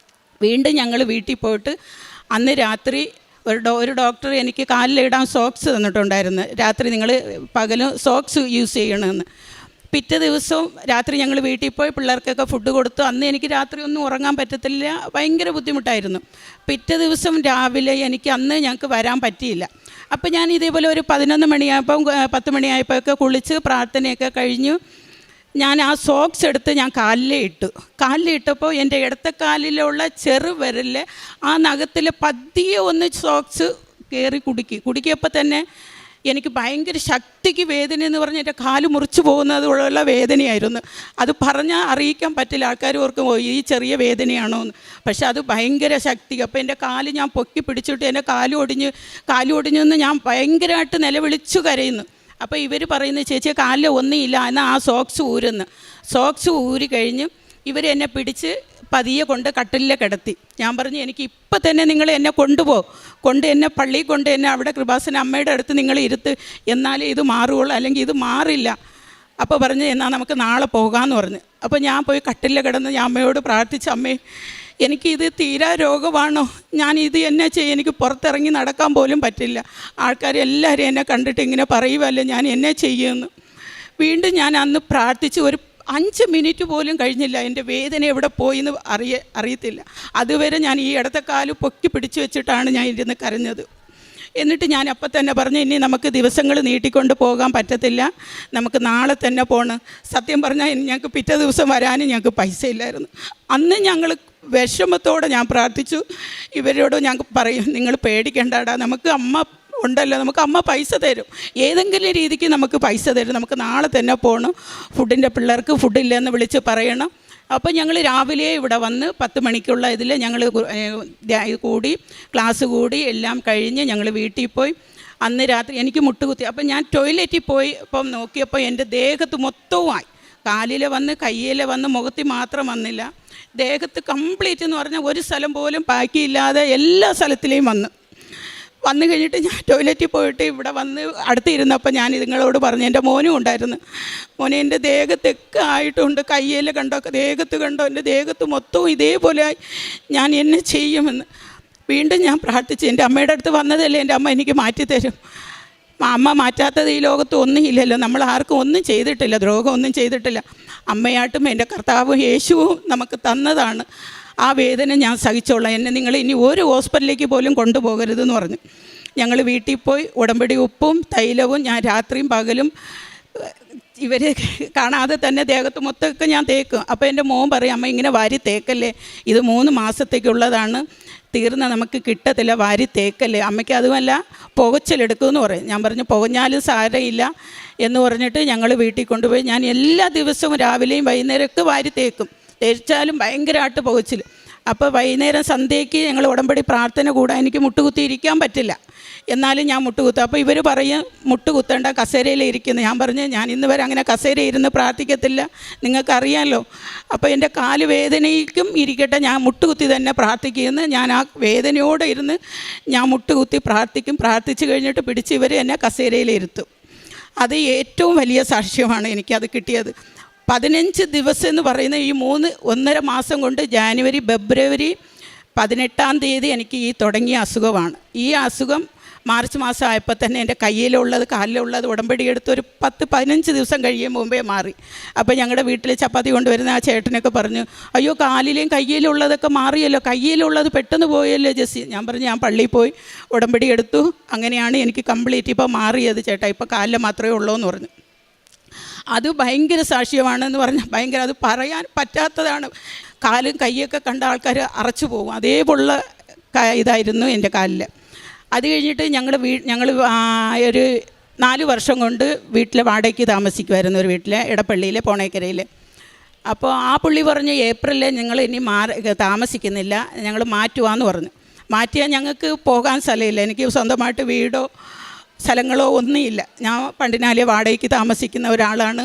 വീണ്ടും ഞങ്ങൾ വീട്ടിൽ പോയിട്ട് അന്ന് രാത്രി ഒരു ഡോക്ടർ എനിക്ക് കാലിലിടാൻ സോക്സ് തന്നിട്ടുണ്ടായിരുന്നു. രാത്രി നിങ്ങൾ പകലും സോക്സ് യൂസ് ചെയ്യണമെന്ന്. പിറ്റേ ദിവസവും രാത്രി ഞങ്ങൾ വീട്ടിൽ പോയി പിള്ളേർക്കൊക്കെ ഫുഡ് കൊടുത്തു. അന്ന് എനിക്ക് രാത്രി ഒന്നും ഉറങ്ങാൻ പറ്റത്തില്ല, ഭയങ്കര ബുദ്ധിമുട്ടായിരുന്നു. പിറ്റേ ദിവസം രാവിലെ ഞങ്ങൾക്ക് വരാൻ പറ്റിയില്ല. അപ്പോൾ ഞാൻ ഇതേപോലെ ഒരു 11 മണിയായപ്പം 10 മണിയായപ്പോഴൊക്കെ കുളിച്ച് പ്രാർത്ഥനയൊക്കെ കഴിഞ്ഞു. ഞാൻ ആ സോക്സ് എടുത്ത് ഞാൻ കാലിലിട്ടപ്പോൾ എൻ്റെ ഇടത്തെ കാലിലുള്ള ചെറുവിരലിൽ ആ നഖത്തിൽ പതിയെ ഒന്ന് സോക്സ് കയറി കുടുക്കിയപ്പോൾ തന്നെ എനിക്ക് ഭയങ്കര ശക്തിക്ക് വേദന എന്ന് പറഞ്ഞാൽ എൻ്റെ കാല് മുറിച്ച് പോകുന്നതുള്ള വേദനയായിരുന്നു. അത് പറഞ്ഞാൽ അറിയിക്കാൻ പറ്റില്ല, ആൾക്കാർ ഓർക്കും ഈ ചെറിയ വേദനയാണോ എന്ന്. പക്ഷെ അത് ഭയങ്കര ശക്തി. അപ്പോൾ എൻ്റെ കാല് ഞാൻ പൊക്കി പിടിച്ചിട്ട് എൻ്റെ കാല് ഒടിഞ്ഞെന്ന് ഞാൻ ഭയങ്കരമായിട്ട് നിലവിളിച്ചു കരയുന്നു. അപ്പോൾ ഇവർ പറയുന്നത്, ചേച്ചി കാലിൽ ഒന്നുമില്ല, എന്നാൽ ആ സോക്സ് ഊരി കഴിഞ്ഞ് ഇവർ എന്നെ പിടിച്ച് പതിയെ കൊണ്ട് കട്ടിലിൽ കിടത്തി. ഞാൻ പറഞ്ഞു, എനിക്ക് ഇപ്പം തന്നെ നിങ്ങൾ എന്നെ എന്നെ പള്ളിയിൽ എന്നെ അവിടെ കൃപാസന അമ്മയുടെ അടുത്ത് നിങ്ങൾ ഇരുത്ത്, എന്നാലേ ഇത് മാറുകയുള്ളൂ, അല്ലെങ്കിൽ ഇത് മാറില്ല. അപ്പോൾ പറഞ്ഞ്, എന്നാൽ നമുക്ക് നാളെ പോകാമെന്ന് പറഞ്ഞു. അപ്പോൾ ഞാൻ പോയി കട്ടിലിൽ കിടന്ന് ഞാൻ അമ്മയോട് പ്രാർത്ഥിച്ചു, അമ്മേ എനിക്കിത് തീരാ രോഗമാണോ, ഞാനിത് എന്നാ ചെയ്യും, എനിക്ക് പുറത്തിറങ്ങി നടക്കാൻ പോലും പറ്റില്ല, ആൾക്കാരെല്ലാവരും എന്നെ കണ്ടിട്ട് ഇങ്ങനെ പറയുമല്ലോ, ഞാൻ എന്നാ ചെയ്യുമെന്ന്. വീണ്ടും ഞാൻ അന്ന് പ്രാർത്ഥിച്ച് ഒരു 5 മിനിറ്റ് പോലും കഴിഞ്ഞില്ല, എൻ്റെ വേദന എവിടെ പോയിന്ന് അറിയത്തില്ല. അതുവരെ ഞാൻ ഈ ഇടത്തെ കാല് പൊക്കി പിടിച്ചു വെച്ചിട്ടാണ് ഞാൻ ഇരുന്ന് കരഞ്ഞത്. എന്നിട്ട് ഞാൻ അപ്പം തന്നെ പറഞ്ഞു, ഇനി നമുക്ക് ദിവസങ്ങൾ നീട്ടിക്കൊണ്ട് പോകാൻ പറ്റത്തില്ല, നമുക്ക് നാളെ തന്നെ പോകണം. സത്യം പറഞ്ഞാൽ ഞങ്ങൾക്ക് പിറ്റേ ദിവസം വരാനും ഞങ്ങൾക്ക് പൈസ ഇല്ലായിരുന്നു. അന്ന് ഞങ്ങൾ വിഷമത്തോടെ ഞാൻ പ്രാർത്ഥിച്ചു. ഇവരോട് ഞാൻ പറയും, നിങ്ങൾ പേടിക്കേണ്ടാടാ, നമുക്ക് അമ്മ ഉണ്ടല്ലോ, നമുക്ക് അമ്മ പൈസ തരും, ഏതെങ്കിലും രീതിക്ക് നമുക്ക് പൈസ തരും, നമുക്ക് നാളെ തന്നെ പോകണം, പിള്ളേർക്ക് ഫുഡില്ലെന്ന് വിളിച്ച് പറയണം. അപ്പോൾ ഞങ്ങൾ രാവിലെ ഇവിടെ വന്ന് 10 മണിക്കുള്ള ഇതിൽ ഞങ്ങൾ കൂടി ക്ലാസ് കൂടി എല്ലാം കഴിഞ്ഞ് ഞങ്ങൾ വീട്ടിൽ പോയി. അന്ന് രാത്രി എനിക്ക് മുട്ടുകുത്തി. അപ്പം ഞാൻ ടോയ്ലറ്റിൽ പോയി അപ്പം നോക്കിയപ്പോൾ എൻ്റെ ദേഹത്ത് മൊത്തവുമായി, കാലിൽ വന്ന് കയ്യിൽ വന്ന് മുഖത്തിൽ മാത്രം വന്നില്ല, ദേഹത്ത് കംപ്ലീറ്റ് എന്ന് പറഞ്ഞാൽ ഒരു സ്ഥലം പോലും ബാക്കിയില്ലാതെ എല്ലാ സ്ഥലത്തിലേയും വന്നു കഴിഞ്ഞിട്ട് ഞാൻ ടോയ്ലറ്റിൽ പോയിട്ട് ഇവിടെ വന്ന് അടുത്തിരുന്നപ്പോൾ ഞാൻ നിങ്ങളോട് പറഞ്ഞു, എൻ്റെ മോനും ഉണ്ടായിരുന്നു, മോനെ എൻ്റെ ദേഹത്തൊക്കെ ആയിട്ടുണ്ട്, കയ്യിൽ കണ്ടോ, ദേഹത്ത് കണ്ടോ, എൻ്റെ ദേഹത്ത് മൊത്തവും ഇതേപോലെ ഞാൻ എന്നെ ചെയ്യുമെന്ന്. വീണ്ടും ഞാൻ പ്രാർത്ഥിച്ചു. എൻ്റെ അമ്മയുടെ അടുത്ത് വന്നതല്ലേ, എൻ്റെ അമ്മ എനിക്ക് മാറ്റിത്തരും. അമ്മ മാറ്റാത്തത് ഈ ലോകത്ത് ഒന്നും ഇല്ലല്ലോ, നമ്മൾ ആർക്കും ഒന്നും ചെയ്തിട്ടില്ല, ദ്രോഹം ഒന്നും ചെയ്തിട്ടില്ല. അമ്മയായിട്ടും എൻ്റെ കർത്താവും യേശുവും നമുക്ക് തന്നതാണ്. ആ വേദന ഞാൻ സഹിച്ചോളാം, എന്നെ നിങ്ങൾ ഇനി ഒരു ഹോസ്പിറ്റലിലേക്ക് പോലും കൊണ്ടുപോകരുതെന്ന് പറഞ്ഞു. ഞങ്ങൾ വീട്ടിൽ പോയി ഉടമ്പടി ഉപ്പും തൈലവും ഞാൻ രാത്രിയും പകലും ഇവർ കാണാതെ തന്നെ ദേഹത്ത് മൊത്തമൊക്കെ ഞാൻ തേക്കും. അപ്പോൾ എൻ്റെ മോൻ പറയും, അമ്മ ഇങ്ങനെ വാരി തേക്കല്ലേ, ഇത് 3 മാസത്തേക്കുള്ളതാണ്, തീർന്ന നമുക്ക് കിട്ടത്തില്ല, വാരി തേക്കല്ലേ. അമ്മയ്ക്ക് അതുമല്ല പുകച്ചിലെടുക്കുമെന്ന് പറയും. ഞാൻ പറഞ്ഞു പുകഞ്ഞാലും സാരമില്ല എന്ന് പറഞ്ഞിട്ട് ഞങ്ങൾ വീട്ടിൽ കൊണ്ടുപോയി. ഞാൻ എല്ലാ ദിവസവും രാവിലെയും വൈകുന്നേരമൊക്കെ വാരി തേക്കും. തേച്ചാലും ഭയങ്കരമായിട്ട് പുകച്ചിൽ. അപ്പോൾ വൈകുന്നേരം സന്ധ്യയ്ക്ക് ഞങ്ങൾ ഉടമ്പടി പ്രാർത്ഥന കൂടാൻ എനിക്ക് മുട്ടുകുത്തി ഇരിക്കാൻ പറ്റില്ല, എന്നാലും ഞാൻ മുട്ടുകുത്തും. അപ്പോൾ ഇവർ പറയും മുട്ടുകുത്തേണ്ട, കസേരയിൽ ഇരിക്കുന്നു. ഞാൻ പറഞ്ഞു, ഞാൻ ഇന്ന് വരെ അങ്ങനെ കസേര ഇരുന്ന് പ്രാർത്ഥിക്കത്തില്ല, നിങ്ങൾക്കറിയാമല്ലോ. അപ്പോൾ എൻ്റെ കാല് വേദനയ്ക്കും ഇരിക്കട്ടെ, ഞാൻ മുട്ടുകുത്തി തന്നെ പ്രാർത്ഥിക്കുന്നു. ഞാൻ ആ വേദനയോടെ ഇരുന്ന് ഞാൻ മുട്ടുകുത്തി പ്രാർത്ഥിക്കും. പ്രാർത്ഥിച്ച് കഴിഞ്ഞിട്ട് പിടിച്ച് ഇവർ എന്നെ കസേരയിൽ ഇരുത്തും. അത് ഏറ്റവും വലിയ സാക്ഷ്യമാണ് എനിക്കത് കിട്ടിയത്. 15 ദിവസം എന്ന് പറയുന്ന ഈ 1.5 മാസം കൊണ്ട് ജാനുവരി ഫെബ്രുവരി 18-ാം തീയതി എനിക്ക് ഈ തുടങ്ങിയ അസുഖമാണ്. ഈ അസുഖം മാർച്ച് മാസം ആയപ്പോൾ തന്നെ എൻ്റെ കയ്യിലുള്ളത് കാലിലുള്ളത് ഉടമ്പടി എടുത്ത് ഒരു 10-15 ദിവസം കഴിയും മുമ്പേ മാറി. അപ്പോൾ ഞങ്ങളുടെ വീട്ടിൽ ചപ്പാത്തി കൊണ്ടുവരുന്ന ആ ചേട്ടനൊക്കെ പറഞ്ഞു, അയ്യോ കാലിലെയും കയ്യിലുള്ളതൊക്കെ മാറിയല്ലോ, കയ്യിലുള്ളത് പെട്ടെന്ന് പോയല്ലോ ജെസ്സി. ഞാൻ പറഞ്ഞു, ഞാൻ പള്ളിയിൽ പോയി ഉടമ്പടി എടുത്തു, അങ്ങനെയാണ് എനിക്ക് കംപ്ലീറ്റ് ഇപ്പോൾ മാറിയത് ചേട്ടാ, ഇപ്പോൾ കാലിൽ മാത്രമേ ഉള്ളൂ എന്ന് പറഞ്ഞു. അത് ഭയങ്കര സാക്ഷ്യമാണെന്ന് പറഞ്ഞാൽ ഭയങ്കര, അത് പറയാൻ പറ്റാത്തതാണ്. കാലും കൈയൊക്കെ കണ്ട ആൾക്കാർ അറച്ചു പോകും, അതേപോലുള്ള ഇതായിരുന്നു എൻ്റെ കാലിൽ. അത് കഴിഞ്ഞിട്ട് ഞങ്ങൾ ഒരു 4 വർഷം കൊണ്ട് വീട്ടിൽ വാടകയ്ക്ക് താമസിക്കുമായിരുന്നു, ഒരു വീട്ടിൽ ഇടപ്പള്ളിയിലെ പോണേക്കരയിൽ. അപ്പോൾ ആ പുള്ളി പറഞ്ഞു, ഏപ്രിലിൽ ഞങ്ങൾ ഇനി താമസിക്കുന്നില്ല, ഞങ്ങൾ മാറ്റുവാന്ന് പറഞ്ഞു. മാറ്റിയാൽ ഞങ്ങൾക്ക് പോകാൻ സ്ഥലമില്ല, എനിക്ക് സ്വന്തമായിട്ട് വീടോ സ്ഥലങ്ങളോ ഒന്നുമില്ല. ഞാൻ പണ്ടിനാലെ വാടകയ്ക്ക് താമസിക്കുന്ന ഒരാളാണ്.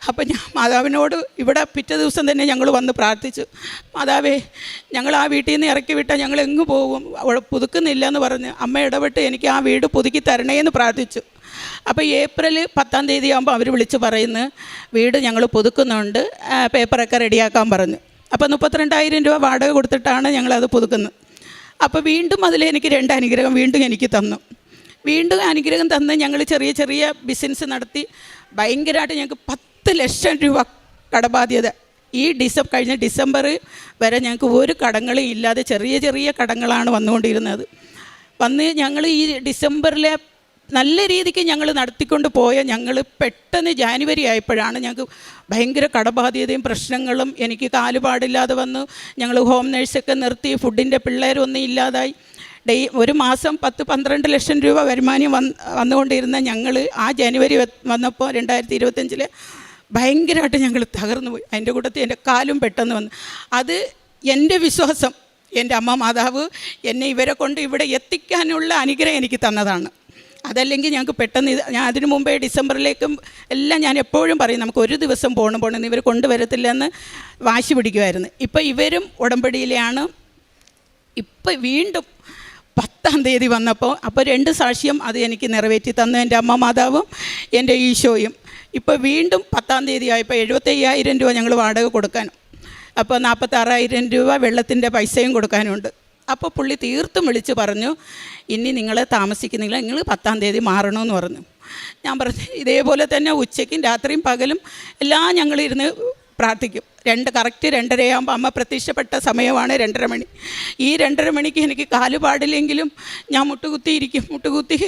അപ്പം ഞാൻ മാതാവിനോട് ഇവിടെ പിറ്റേ ദിവസം തന്നെ ഞങ്ങൾ വന്ന് പ്രാർത്ഥിച്ചു, മാതാവേ ഞങ്ങൾ ആ വീട്ടിൽ നിന്ന് ഇറക്കി വിട്ടാൽ ഞങ്ങൾ എങ്ങ് പോകും, അവിടെ പുതുക്കുന്നില്ല എന്ന് പറഞ്ഞ് അമ്മ ഇടപെട്ട് എനിക്ക് ആ വീട് പുതുക്കി തരണേന്ന് പ്രാർത്ഥിച്ചു. അപ്പോൾ ഏപ്രിൽ 10-ാം തീയതി ആകുമ്പോൾ അവർ വിളിച്ച് പറയുന്നു, വീട് ഞങ്ങൾ പുതുക്കുന്നുണ്ട്, പേപ്പറൊക്കെ റെഡിയാക്കാൻ പറഞ്ഞു. അപ്പോൾ 32,000 രൂപ വാടക കൊടുത്തിട്ടാണ് ഞങ്ങളത് പുതുക്കുന്നത്. അപ്പോൾ വീണ്ടും അതിലെനിക്ക് 2 അനുഗ്രഹം വീണ്ടും എനിക്ക് തന്നു. വീണ്ടും അനുഗ്രഹം തന്ന് ഞങ്ങൾ ചെറിയ ചെറിയ ബിസിനസ് നടത്തി. ഭയങ്കരമായിട്ട് ഞങ്ങൾക്ക് 10 ലക്ഷം രൂപ കടബാധ്യത. ഈ കഴിഞ്ഞ ഡിസംബർ വരെ ഞങ്ങൾക്ക് ഒരു കടങ്ങളും ഇല്ലാതെ ചെറിയ ചെറിയ കടങ്ങളാണ് വന്നുകൊണ്ടിരുന്നത്. ഞങ്ങൾ ഈ ഡിസംബറിലെ നല്ല രീതിക്ക് ഞങ്ങൾ നടത്തിക്കൊണ്ട് പോയ ഞങ്ങൾ പെട്ടെന്ന് ജാനുവരി ആയപ്പോഴാണ് ഞങ്ങൾക്ക് ഭയങ്കര കടബാധ്യതയും പ്രശ്നങ്ങളും. എനിക്ക് കാലുപാടില്ലാതെ വന്നു. ഞങ്ങൾ ഹോം നേഴ്സൊക്കെ നിർത്തി, ഫുഡിൻ്റെ പിള്ളേരൊന്നും ഇല്ലാതായി. ഒരു മാസം 10-12 ലക്ഷം രൂപ വരുമാനം വന്നുകൊണ്ടിരുന്ന ഞങ്ങൾ ആ ജനുവരി വന്നപ്പോൾ 2025 ഭയങ്കരമായിട്ട് ഞങ്ങൾ തകർന്നു പോയി. അതിൻ്റെ കൂട്ടത്തിൽ എൻ്റെ കാലും പെട്ടെന്ന് വന്നു. അത് എൻ്റെ വിശ്വാസം, എൻ്റെ അമ്മ മാതാവ് എന്നെ ഇവരെ കൊണ്ട് ഇവിടെ എത്തിക്കാനുള്ള അനുഗ്രഹം എനിക്ക് തന്നതാണ്. അതല്ലെങ്കിൽ ഞങ്ങൾക്ക് പെട്ടെന്ന് ഞാൻ അതിനു മുമ്പേ ഡിസംബറിലേക്കും എല്ലാം ഞാൻ എപ്പോഴും പറയും, നമുക്ക് ഒരു ദിവസം പോകണമെന്ന്, ഇവർ കൊണ്ടുവരത്തില്ലെന്ന് വാശി പിടിക്കുമായിരുന്നു. ഇപ്പം ഇവരും ഉടമ്പടിയിലാണ്. ഇപ്പം വീണ്ടും 10-ാം തീയതി വന്നപ്പോൾ 2 സാക്ഷ്യം അത് എനിക്ക് നിറവേറ്റി തന്നു, എൻ്റെ അമ്മ മാതാവും എൻ്റെ ഈശോയും. ഇപ്പോൾ വീണ്ടും 10-ാം തീയതി ആയപ്പോൾ 75,000 രൂപ ഞങ്ങൾ വാടക കൊടുക്കാനും, അപ്പോൾ 46,000 രൂപ വെള്ളത്തിൻ്റെ പൈസയും കൊടുക്കാനുണ്ട്. അപ്പോൾ പുള്ളി തീർത്തും വിളിച്ച് പറഞ്ഞു, ഇനി നിങ്ങൾ താമസിക്കുന്നില്ല, നിങ്ങൾ 10-ാം തീയതി മാറണമെന്ന് പറഞ്ഞു. ഞാൻ പറഞ്ഞു, ഇതേപോലെ തന്നെ ഉച്ചയ്ക്കും രാത്രിയും പകലും എല്ലാം ഞങ്ങളിരുന്ന് പ്രാർത്ഥിക്കും. കറക്റ്റ് 2:30 അമ്മ പ്രത്യക്ഷപ്പെട്ട സമയമാണ് 2:30 മണി. ഈ 2:30 മണിക്ക് എനിക്ക് കാലുപാടില്ലെങ്കിലും ഞാൻ മുട്ടുകുത്തിയിരിക്കും. മുട്ടുകുത്തി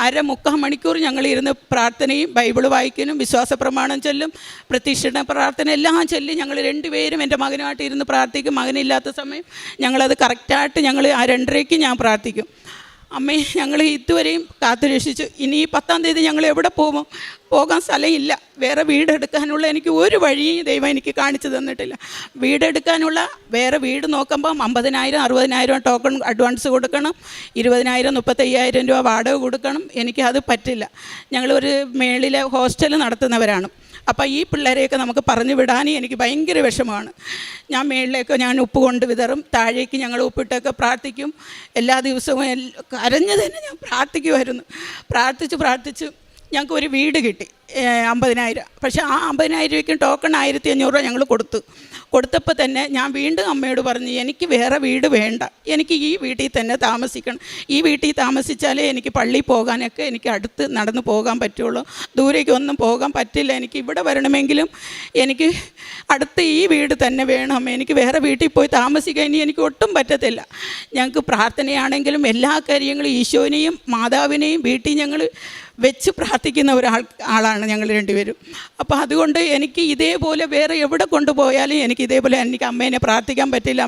1/4 മണിക്കൂർ ഞങ്ങളിരുന്ന് പ്രാർത്ഥനയും ബൈബിള് വായിക്കാനും വിശ്വാസ പ്രമാണം ചൊല്ലും, പ്രത്യക്ഷണ പ്രാർത്ഥന എല്ലാം ചൊല്ലി ഞങ്ങൾ 2 പേരും എൻ്റെ മകനുമായിട്ട് ഇരുന്ന് പ്രാർത്ഥിക്കും. മകനില്ലാത്ത സമയം ഞങ്ങളത് കറക്റ്റായിട്ട് ഞങ്ങൾ ആ 2:30ക്ക് ഞാൻ പ്രാർത്ഥിക്കും. അമ്മേ ഞങ്ങൾ ഇതുവരെയും കാത്തുരക്ഷിച്ചു. ഇനി ഈ 10-ാം തീയതി ഞങ്ങൾ എവിടെ പോകാൻ സ്ഥലമില്ല. വേറെ വീടെടുക്കാനുള്ള എനിക്ക് ഒരു വഴിയും ദൈവം എനിക്ക് കാണിച്ചു തന്നിട്ടില്ല. വീടെടുക്കാനുള്ള വേറെ വീട് നോക്കുമ്പം 50,000 60,000 ടോക്കൺ അഡ്വാൻസ് കൊടുക്കണം, 20,000 35,000 രൂപ വാടക കൊടുക്കണം. എനിക്കത് പറ്റില്ല. ഞങ്ങളൊരു മേളിലെ ഹോസ്റ്റൽ നടത്തുന്നവരാണ്. അപ്പോൾ ഈ പിള്ളേരെയൊക്കെ നമുക്ക് പറഞ്ഞു വിടാനും എനിക്ക് ഭയങ്കര വിഷമമാണ്. ഞാൻ മേളിലേക്ക് ഞാൻ ഉപ്പ് കൊണ്ട് വിതറും, താഴേക്ക് ഞങ്ങൾ ഉപ്പിട്ടൊക്കെ പ്രാർത്ഥിക്കും. എല്ലാ ദിവസവും കരഞ്ഞു തന്നെ ഞാൻ പ്രാർത്ഥിക്കുമായിരുന്നു. പ്രാർത്ഥിച്ച് ഞങ്ങൾക്ക് ഒരു വീട് കിട്ടി 50,000. പക്ഷേ ആ 50,000 രൂപയ്ക്കും ടോക്കൺ 1,500 രൂപ ഞങ്ങൾ കൊടുത്തപ്പോൾ തന്നെ ഞാൻ വീണ്ടും അമ്മയോട് പറഞ്ഞു, എനിക്ക് വേറെ വീട് വേണ്ട, എനിക്ക് ഈ വീട്ടിൽ തന്നെ താമസിക്കണം. ഈ വീട്ടിൽ താമസിച്ചാലേ എനിക്ക് പള്ളിയിൽ പോകാനൊക്കെ എനിക്ക് അടുത്ത് നടന്ന് പോകാൻ പറ്റുള്ളൂ. ദൂരേക്കൊന്നും പോകാൻ പറ്റില്ല. എനിക്ക് ഇവിടെ വരണമെങ്കിലും എനിക്ക് അടുത്ത് ഈ വീട് തന്നെ വേണം. എനിക്ക് വേറെ വീട്ടിൽ പോയി താമസിക്കാൻ ഇനി എനിക്ക് ഒട്ടും പറ്റത്തില്ല. ഞങ്ങൾക്ക് പ്രാർത്ഥനയാണെങ്കിലും എല്ലാ കാര്യങ്ങളും ഈശോനെയും മാതാവിനെയും വീട്ടിൽ ഞങ്ങൾ വെച്ച് പ്രാർത്ഥിക്കുന്ന ആളാണ് ഞങ്ങൾ രണ്ടുപേരും. അപ്പോൾ അതുകൊണ്ട് എനിക്ക് ഇതേപോലെ വേറെ എവിടെ കൊണ്ടുപോയാലും എനിക്ക് ഇതേപോലെ എനിക്ക് അമ്മേനെ പ്രാർത്ഥിക്കാൻ പറ്റില്ല.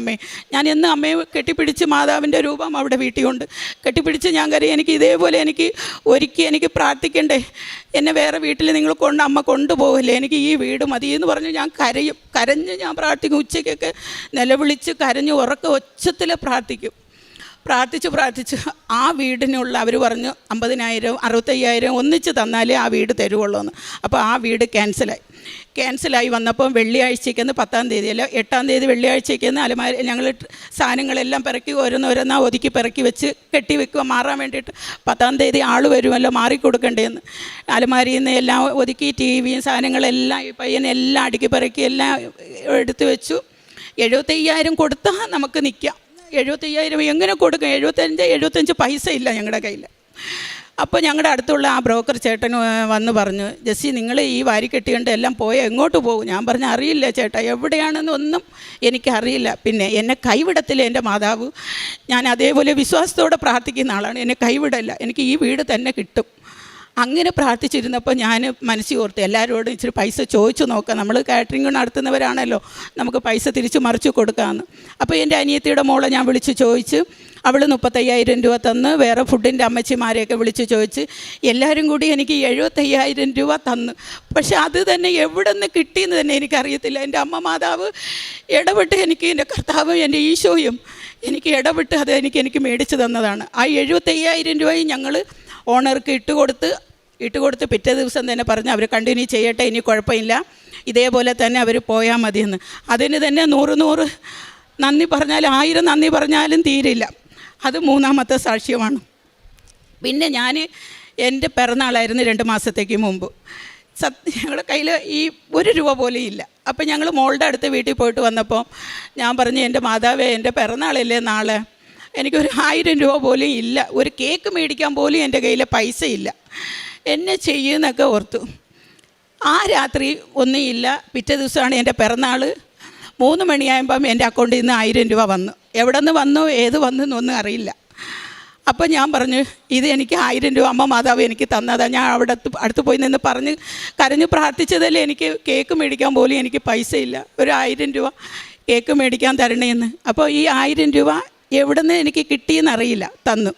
ഞാൻ എന്ന് അമ്മയെ കെട്ടിപ്പിടിച്ച്, മാതാവിൻ്റെ രൂപം അവിടെ വീട്ടിലുണ്ട്, കെട്ടിപ്പിടിച്ച് ഞാൻ കരയും. എനിക്ക് ഇതേപോലെ എനിക്ക് പ്രാർത്ഥിക്കണ്ടേ, എന്നെ വേറെ വീട്ടിൽ നിങ്ങൾ അമ്മ കൊണ്ടുപോകില്ലേ, എനിക്ക് ഈ വീട് മതി എന്ന് പറഞ്ഞ് ഞാൻ കരഞ്ഞ് ഞാൻ പ്രാർത്ഥിക്കും. ഉച്ചയ്ക്കൊക്കെ നിലവിളിച്ച് കരഞ്ഞ് ഒച്ചത്തിൽ പ്രാർത്ഥിച്ച് ആ വീടിനുള്ള അവർ പറഞ്ഞു 50,000 65,000 ഒന്നിച്ച് തന്നാലേ ആ വീട് തരുവുള്ളൂ എന്ന്. അപ്പോൾ ആ വീട് ക്യാൻസലായി വന്നപ്പം വെള്ളിയാഴ്ചയ്ക്കെന്ന് 10-ാം തീയതി അല്ല 8-ാം തീയതി വെള്ളിയാഴ്ചയ്ക്കെന്ന് അലമാരി ഞങ്ങൾ സാധനങ്ങളെല്ലാം പിറക്കി ഓരോന്നോരോന്നാ ഒതുക്കി പിറക്കി വെച്ച് കെട്ടി വെക്കുക മാറാൻ വേണ്ടിയിട്ട്. 10-ാം തീയതി ആൾ വരുമല്ലോ മാറിക്കൊടുക്കണ്ടേന്ന്. അലമാരിയിൽ നിന്ന് എല്ലാം ഒതുക്കി ടിവിയും സാധനങ്ങളെല്ലാം ഈ പയ്യനെല്ലാം അടുക്കി പിറക്കി എല്ലാം എടുത്തു വെച്ചു. 75,000 കൊടുത്താൽ നമുക്ക് നിൽക്കാം. 75,000 എങ്ങനെ കൊടുക്കും? 75 പൈസ ഇല്ല ഞങ്ങളുടെ കയ്യിൽ. അപ്പോൾ ഞങ്ങളുടെ അടുത്തുള്ള ആ ബ്രോക്കർ ചേട്ടൻ വന്ന് പറഞ്ഞു, ജെസ്സി നിങ്ങൾ ഈ വാരി കെട്ടിക്കൊണ്ട് എല്ലാം പോയാൽ എങ്ങോട്ട് പോകും? ഞാൻ പറഞ്ഞു, അറിയില്ല ചേട്ടാ, എവിടെയാണെന്നൊന്നും എനിക്കറിയില്ല. പിന്നെ എന്നെ കൈവിടത്തില്ല എൻ്റെ മാതാവ്. ഞാൻ അതേപോലെ വിശ്വാസത്തോടെ പ്രാർത്ഥിക്കുന്ന ആളാണ്. എന്നെ കൈവിടല്ല, എനിക്ക് ഈ വീട് തന്നെ കിട്ടും. അങ്ങനെ പ്രാർത്ഥിച്ചിരുന്നപ്പോൾ ഞാൻ മനസ്സിൽ ഓർത്ത് എല്ലാവരോടും ഇച്ചിരി പൈസ ചോദിച്ചു നോക്കാം, നമ്മൾ കാറ്ററിംഗ് നടത്തുന്നവരാണല്ലോ, നമുക്ക് പൈസ തിരിച്ച് മറിച്ച് കൊടുക്കാമെന്ന്. അപ്പോൾ എൻ്റെ അനിയത്തിയുടെ മോളെ ഞാൻ വിളിച്ച് ചോദിച്ച്, അവൾ 35,000 രൂപ തന്ന്, വേറെ ഫുഡിൻ്റെ അമ്മച്ചിമാരെയൊക്കെ വിളിച്ച് ചോദിച്ച് എല്ലാവരും കൂടി എനിക്ക് 75,000 രൂപ തന്നു. പക്ഷെ അത് തന്നെ എവിടെ നിന്ന് കിട്ടിയെന്ന് തന്നെ എനിക്കറിയത്തില്ല. എൻ്റെ അമ്മ മാതാവ് ഇടപെട്ട് എൻ്റെ കർത്താവും എൻ്റെ ഈശോയും എനിക്ക് ഇടപെട്ട് അത് എനിക്ക് മേടിച്ച് തന്നതാണ്. ആ 75,000 രൂപയും ഞങ്ങൾ ഓണർക്ക് ഇട്ടുകൊടുത്ത് പിറ്റേ ദിവസം തന്നെ പറഞ്ഞ് അവർ കണ്ടിന്യൂ ചെയ്യട്ടെ, ഇനി കുഴപ്പമില്ല, ഇതേപോലെ തന്നെ അവർ പോയാൽ മതിയെന്ന്. അതിന് തന്നെ 100 നന്ദി പറഞ്ഞാൽ 1000 നന്ദി പറഞ്ഞാലും തീരില്ല. അത് 3ാമത്തെ സാക്ഷ്യമാണ്. പിന്നെ ഞാൻ എൻ്റെ പിറന്നാളായിരുന്നു 2 മാസത്തേക്ക് മുമ്പ്. ഞങ്ങളുടെ കയ്യിൽ ഈ 1 രൂപ പോലും ഇല്ല. അപ്പം ഞങ്ങൾ മോളുടെ അടുത്ത് വീട്ടിൽ പോയിട്ട് വന്നപ്പോൾ ഞാൻ പറഞ്ഞു, എൻ്റെ മാതാവേ, എൻ്റെ പിറന്നാളല്ലേ നാളെ, എനിക്കൊരു 1000 രൂപ പോലും ഇല്ല, ഒരു കേക്ക് മേടിക്കാൻ പോലും എൻ്റെ കയ്യിൽ പൈസ ഇല്ല, എന്നെ ചെയ്യുന്നൊക്കെ ഓർത്തു. ആ രാത്രി ഒന്നും ഇല്ല. പിറ്റേ ദിവസമാണ് എൻ്റെ പിറന്നാൾ. 3 മണിയാകുമ്പം എൻ്റെ അക്കൗണ്ടിൽ നിന്ന് 1000 രൂപ വന്നു. എവിടെ നിന്ന് വന്നു, ഏത് വന്നു എന്നൊന്നും അറിയില്ല. അപ്പം ഞാൻ പറഞ്ഞു, ഇത് എനിക്ക് 1000 രൂപ അമ്മ മാതാവ് എനിക്ക് തന്നതാണ്. ഞാൻ അടുത്ത് പോയി നിന്ന് കരഞ്ഞ് പ്രാർത്ഥിച്ചതല്ലേ, എനിക്ക് കേക്ക് മേടിക്കാൻ പോലും എനിക്ക് പൈസ ഇല്ല, ഒരു 1000 രൂപ കേക്ക് മേടിക്കാൻ തരണേന്ന്. അപ്പോൾ ഈ 1000 രൂപ എവിടെ നിന്ന് എനിക്ക് കിട്ടിയെന്നറിയില്ല, തന്നു.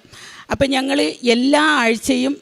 അപ്പം ഞങ്ങൾ എല്ലാ ആഴ്ചയും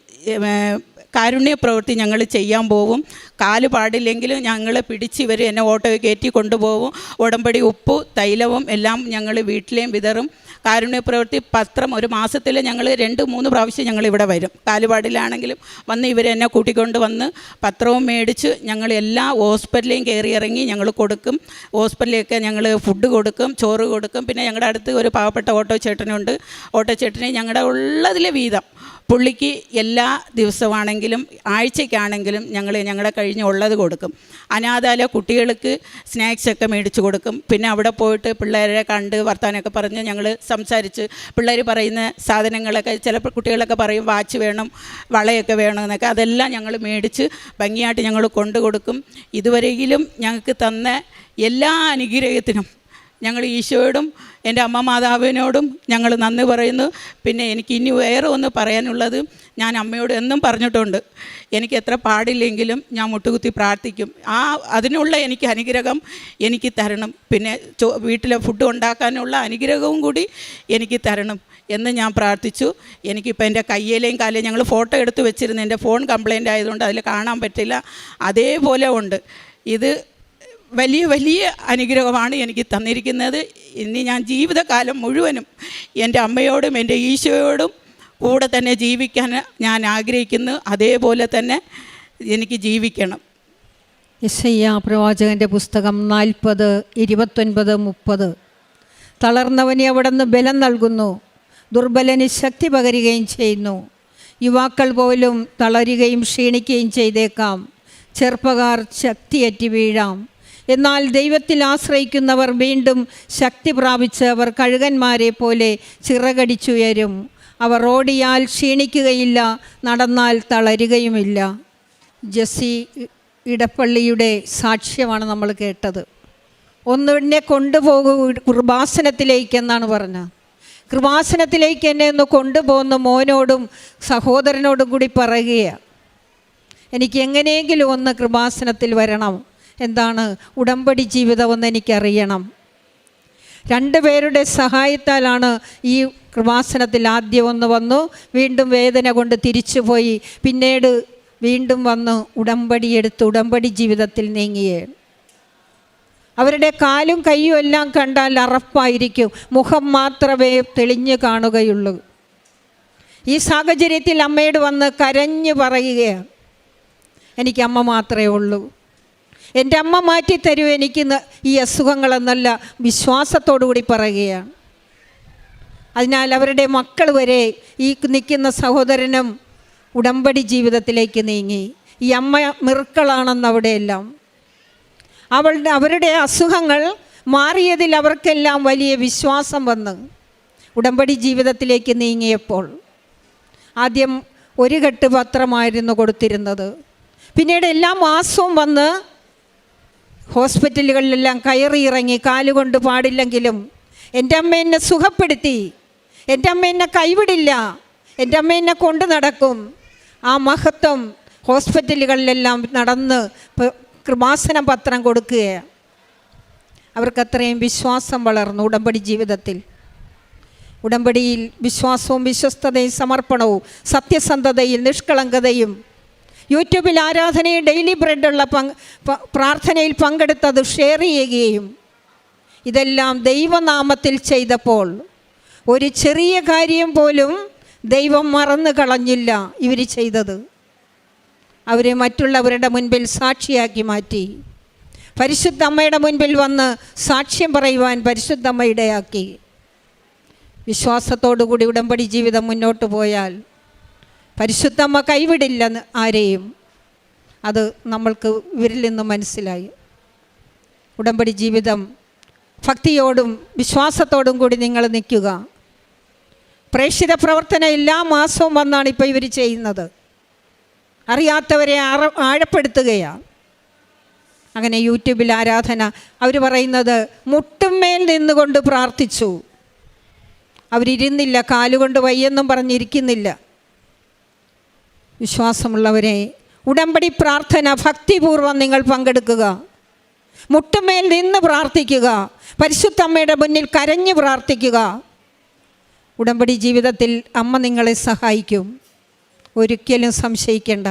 കാരുണ്യ പ്രവൃത്തി ഞങ്ങൾ ചെയ്യാൻ പോവും. കാല് പാടില്ലെങ്കിലും ഞങ്ങൾ പിടിച്ച് ഇവർ എന്നെ ഓട്ടോയിൽ കയറ്റി കൊണ്ടുപോകും. ഉടമ്പടി ഉപ്പും തൈലവും എല്ലാം ഞങ്ങൾ വീട്ടിലേയും വിതറും. കാരുണ്യ പ്രവൃത്തി പത്രം ഒരു മാസത്തിൽ ഞങ്ങൾ 2-3 പ്രാവശ്യം ഞങ്ങളിവിടെ വരും. കാലുപാടിലാണെങ്കിലും വന്ന് ഇവരെന്നെ കൂട്ടിക്കൊണ്ട് വന്ന് പത്രവും മേടിച്ച് ഞങ്ങൾ എല്ലാ ഹോസ്പിറ്റലിലേയും കയറി ഇറങ്ങി ഞങ്ങൾ കൊടുക്കും. ഹോസ്പിറ്റലിലൊക്കെ ഞങ്ങൾ ഫുഡ് കൊടുക്കും, ചോറ് കൊടുക്കും. പിന്നെ ഞങ്ങളുടെ അടുത്ത് ഒരു പാവപ്പെട്ട ഓട്ടോ ചേട്ടനുണ്ട്. ഓട്ടോ ചേട്ടന് ഞങ്ങളുടെ ഉള്ളതിലെ വീതം പുള്ളിക്ക് എല്ലാ ദിവസമാണെങ്കിലും ആഴ്ചയ്ക്കാണെങ്കിലും ഞങ്ങളുടെ കഴിഞ്ഞുള്ളത് കൊടുക്കും. അനാഥാലയ കുട്ടികൾക്ക് സ്നാക്സൊക്കെ മേടിച്ച് കൊടുക്കും. പിന്നെ അവിടെ പോയിട്ട് പിള്ളേരെ കണ്ട് വർത്താനമൊക്കെ പറഞ്ഞ് ഞങ്ങൾ സംസാരിച്ച് പിള്ളേർ പറയുന്ന സാധനങ്ങളൊക്കെ, ചിലപ്പോൾ കുട്ടികളൊക്കെ പറയും വാച്ച് വേണം, വളയൊക്കെ വേണമെന്നൊക്കെ, അതെല്ലാം ഞങ്ങൾ മേടിച്ച് ഭംഗിയായിട്ട് ഞങ്ങൾ കൊണ്ടു കൊടുക്കും. ഇതുവരെയും ഞങ്ങൾക്ക് തന്ന എല്ലാ അനുഗ്രഹത്തിനും ഞങ്ങൾ ഈശോയോടും എൻ്റെ അമ്മ മാതാവിനോടും ഞങ്ങൾ നന്ദി പറയുന്നു. പിന്നെ എനിക്ക് ഇനി വേറെ ഒന്ന് പറയാനുള്ളത്, ഞാൻ അമ്മയോട് എന്നും പറഞ്ഞിട്ടുണ്ട്, എനിക്ക് എത്ര പാടില്ലെങ്കിലും ഞാൻ മുട്ടുകുത്തി പ്രാർത്ഥിക്കും. അതിനുള്ള എനിക്ക് അനുഗ്രഹം എനിക്ക് തരണം. പിന്നെ വീട്ടിലെ ഫുഡ് ഉണ്ടാക്കാനുള്ള അനുഗ്രഹവും കൂടി എനിക്ക് തരണം എന്ന് ഞാൻ പ്രാർത്ഥിച്ചു. എനിക്കിപ്പോൾ എൻ്റെ കയ്യിലേയും കാലിലേയും ഞങ്ങൾ ഫോട്ടോ എടുത്ത് വെച്ചിരുന്നു. എൻ്റെ ഫോൺ കംപ്ലൈൻ്റ് ആയതുകൊണ്ട് അതിൽ കാണാൻ പറ്റില്ല. അതേപോലെ ഉണ്ട്. ഇത് വലിയ വലിയ അനുഗ്രഹമാണ് എനിക്ക് തന്നിരിക്കുന്നത്. ഇനി ഞാൻ ജീവിതകാലം മുഴുവനും എൻ്റെ അമ്മയോടും എൻ്റെ ഈശോയോടും കൂടെ തന്നെ ജീവിക്കാൻ ഞാൻ ആഗ്രഹിക്കുന്നു. അതേപോലെ തന്നെ എനിക്ക് ജീവിക്കണം. യെശയ്യാ പ്രവാചകൻ്റെ പുസ്തകം 40, 29, 30. തളർന്നവനെ അവിടുന്ന് ബലം നൽകുന്നു, ദുർബലന് ശക്തി പകരുകയും ചെയ്യുന്നു. യുവാക്കൾ പോലും തളരുകയും ക്ഷീണിക്കുകയും ചെയ്തേക്കാം, ചെറുപ്പക്കാർ ശക്തിയറ്റി വീഴാം. എന്നാൽ ദൈവത്തിൽ ആശ്രയിക്കുന്നവർ വീണ്ടും ശക്തി പ്രാപിച്ച് അവർ കഴുകന്മാരെ പോലെ ചിറകടിച്ചുയരും. അവർ ഓടിയാൽ ക്ഷീണിക്കുകയില്ല, നടന്നാൽ തളരുകയുമില്ല. ജെസ്സി ഇടപ്പള്ളിയുടെ സാക്ഷ്യമാണ് നമ്മൾ കേട്ടത്. ഒന്നെന്നെ കൊണ്ടുപോകൂ കൃപാസനത്തിലേക്ക് എന്നാണ് പറഞ്ഞത്. കൃപാസനത്തിലേക്ക് എന്നെ ഒന്ന് കൊണ്ടുപോകുന്ന മോനോടും സഹോദരനോടും കൂടി പറയുകയാണ്, എനിക്ക് എങ്ങനെയെങ്കിലും ഒന്ന് കൃപാസനത്തിൽ വരണം. എന്താണ് ഉടമ്പടി ജീവിതമെന്ന് എനിക്കറിയണം. 2 പേരുടെ സഹായത്താലാണ് ഈ കൃപാസനത്തിൽ ആദ്യം ഒന്ന് വന്നു, വീണ്ടും വേദന കൊണ്ട് തിരിച്ചുപോയി, പിന്നീട് വീണ്ടും വന്ന് ഉടമ്പടി എടുത്ത് ഉടമ്പടി ജീവിതത്തിൽ നീങ്ങിയാണ്. അവരുടെ കാലും കൈയും എല്ലാം കണ്ടാൽ അറപ്പായിരിക്കും, മുഖം മാത്രമേ തെളിഞ്ഞു കാണുകയുള്ളൂ. ഈ സാഹചര്യത്തിൽ അമ്മയോട് വന്ന് കരഞ്ഞു പറയുകയാണ്, എനിക്ക് അമ്മ മാത്രമേ ഉള്ളൂ, എൻ്റെ അമ്മ മാറ്റിത്തരൂ എനിക്ക് ഈ അസുഖങ്ങളെന്നല്ല വിശ്വാസത്തോടു കൂടി പറയുകയാണ്. അതിനാൽ അവരുടെ മക്കൾ വരെ ഈ നിൽക്കുന്ന സഹോദരനും ഉടമ്പടി ജീവിതത്തിലേക്ക് നീങ്ങി. ഈ അമ്മ മിറുക്കളാണെന്ന് അവിടെയെല്ലാം അവരുടെ അസുഖങ്ങൾ മാറിയതിൽ അവർക്കെല്ലാം വലിയ വിശ്വാസം വന്ന് ഉടമ്പടി ജീവിതത്തിലേക്ക് നീങ്ങിയപ്പോൾ ആദ്യം 1 കെട്ട് പത്രമായിരുന്നു കൊടുത്തിരുന്നത്. പിന്നീട് എല്ലാ മാസവും വന്ന് ഹോസ്പിറ്റലുകളിലെല്ലാം കയറി ഇറങ്ങി, കാലുകൊണ്ട് പാടില്ലെങ്കിലും എൻ്റെ അമ്മ എന്നെ സുഖപ്പെടുത്തി, എൻ്റെ അമ്മ എന്നെ കൈവിടില്ല, എൻ്റെ അമ്മ എന്നെ കൊണ്ട് നടക്കും. ആ മഹത്വം ഹോസ്പിറ്റലുകളിലെല്ലാം നടന്ന് കൃപാസന പത്രം കൊടുക്കുകയാണ്. അവർക്കത്രയും വിശ്വാസം വളർന്നു ഉടമ്പടി ജീവിതത്തിൽ. ഉടമ്പടിയിൽ വിശ്വാസവും വിശ്വസ്തതയും സമർപ്പണവും സത്യസന്ധതയും നിഷ്കളങ്കതയും യൂട്യൂബിൽ ആരാധനയും ഡെയിലി ബ്രെഡുള്ള പ്രാർത്ഥനയിൽ പങ്കെടുത്തത് ഷെയർ ചെയ്യുകയും ഇതെല്ലാം ദൈവനാമത്തിൽ ചെയ്തപ്പോൾ ഒരു ചെറിയ കാര്യം പോലും ദൈവം മറന്നു കളഞ്ഞില്ല. ഇവർ ചെയ്തത് അവരെ മറ്റുള്ളവരുടെ മുൻപിൽ സാക്ഷിയാക്കി മാറ്റി. പരിശുദ്ധ അമ്മയുടെ മുൻപിൽ വന്ന് സാക്ഷ്യം പറയുവാൻ പരിശുദ്ധ അമ്മ ഇടയാക്കി. വിശ്വാസത്തോടു കൂടി ഉടമ്പടി ജീവിതം മുന്നോട്ട് പോയാൽ പരിശുദ്ധ അമ്മ കൈവിടില്ല ആരെയും. അത് നമ്മൾക്ക് ഇവരിൽ നിന്ന് മനസ്സിലായി. ഉടമ്പടി ജീവിതം ഭക്തിയോടും വിശ്വാസത്തോടും കൂടി നിങ്ങൾ നിൽക്കുക. പ്രേക്ഷിത പ്രവർത്തനം എല്ലാ മാസവും വന്നാണ് ഇപ്പോൾ ഇവർ ചെയ്യുന്നത്. അറിയാത്തവരെ ആഴപ്പെടുത്തുകയാണ്. അങ്ങനെ യൂട്യൂബിൽ ആരാധന, അവർ പറയുന്നത് മുട്ടുമേൽ നിന്നുകൊണ്ട് പ്രാർത്ഥിച്ചു. അവരിരുന്നില്ല, കാലുകൊണ്ട് വയ്യെന്നും പറഞ്ഞിരിക്കുന്നില്ല. വിശ്വാസമുള്ളവരെ, ഉടമ്പടി പ്രാർത്ഥന ഭക്തിപൂർവ്വം നിങ്ങൾ പങ്കെടുക്കുക. മുട്ടുമേൽ നിന്ന് പ്രാർത്ഥിക്കുക. പരിശുദ്ധ അമ്മയുടെ മുന്നിൽ കരഞ്ഞു പ്രാർത്ഥിക്കുക. ഉടമ്പടി ജീവിതത്തിൽ അമ്മ നിങ്ങളെ സഹായിക്കും. ഒരിക്കലും സംശയിക്കേണ്ട.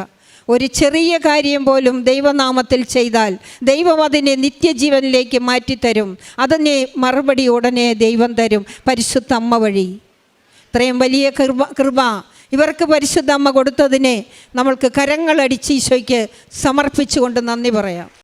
ഒരു ചെറിയ കാര്യം പോലും ദൈവനാമത്തിൽ ചെയ്താൽ ദൈവം അതിനെ നിത്യജീവനിലേക്ക് മാറ്റിത്തരും. അതിനെ മറുപടി ഉടനെ ദൈവം തരും പരിശുദ്ധ അമ്മ വഴി. ഇത്രയും വലിയ കൃപ ഇവർക്ക് പരിശുദ്ധ അമ്മ കൊടുത്തതിനെ നമ്മൾക്ക് കരങ്ങളടിച്ച് ഈശോയ്ക്ക് സമർപ്പിച്ചുകൊണ്ട് നന്ദി പറയാം.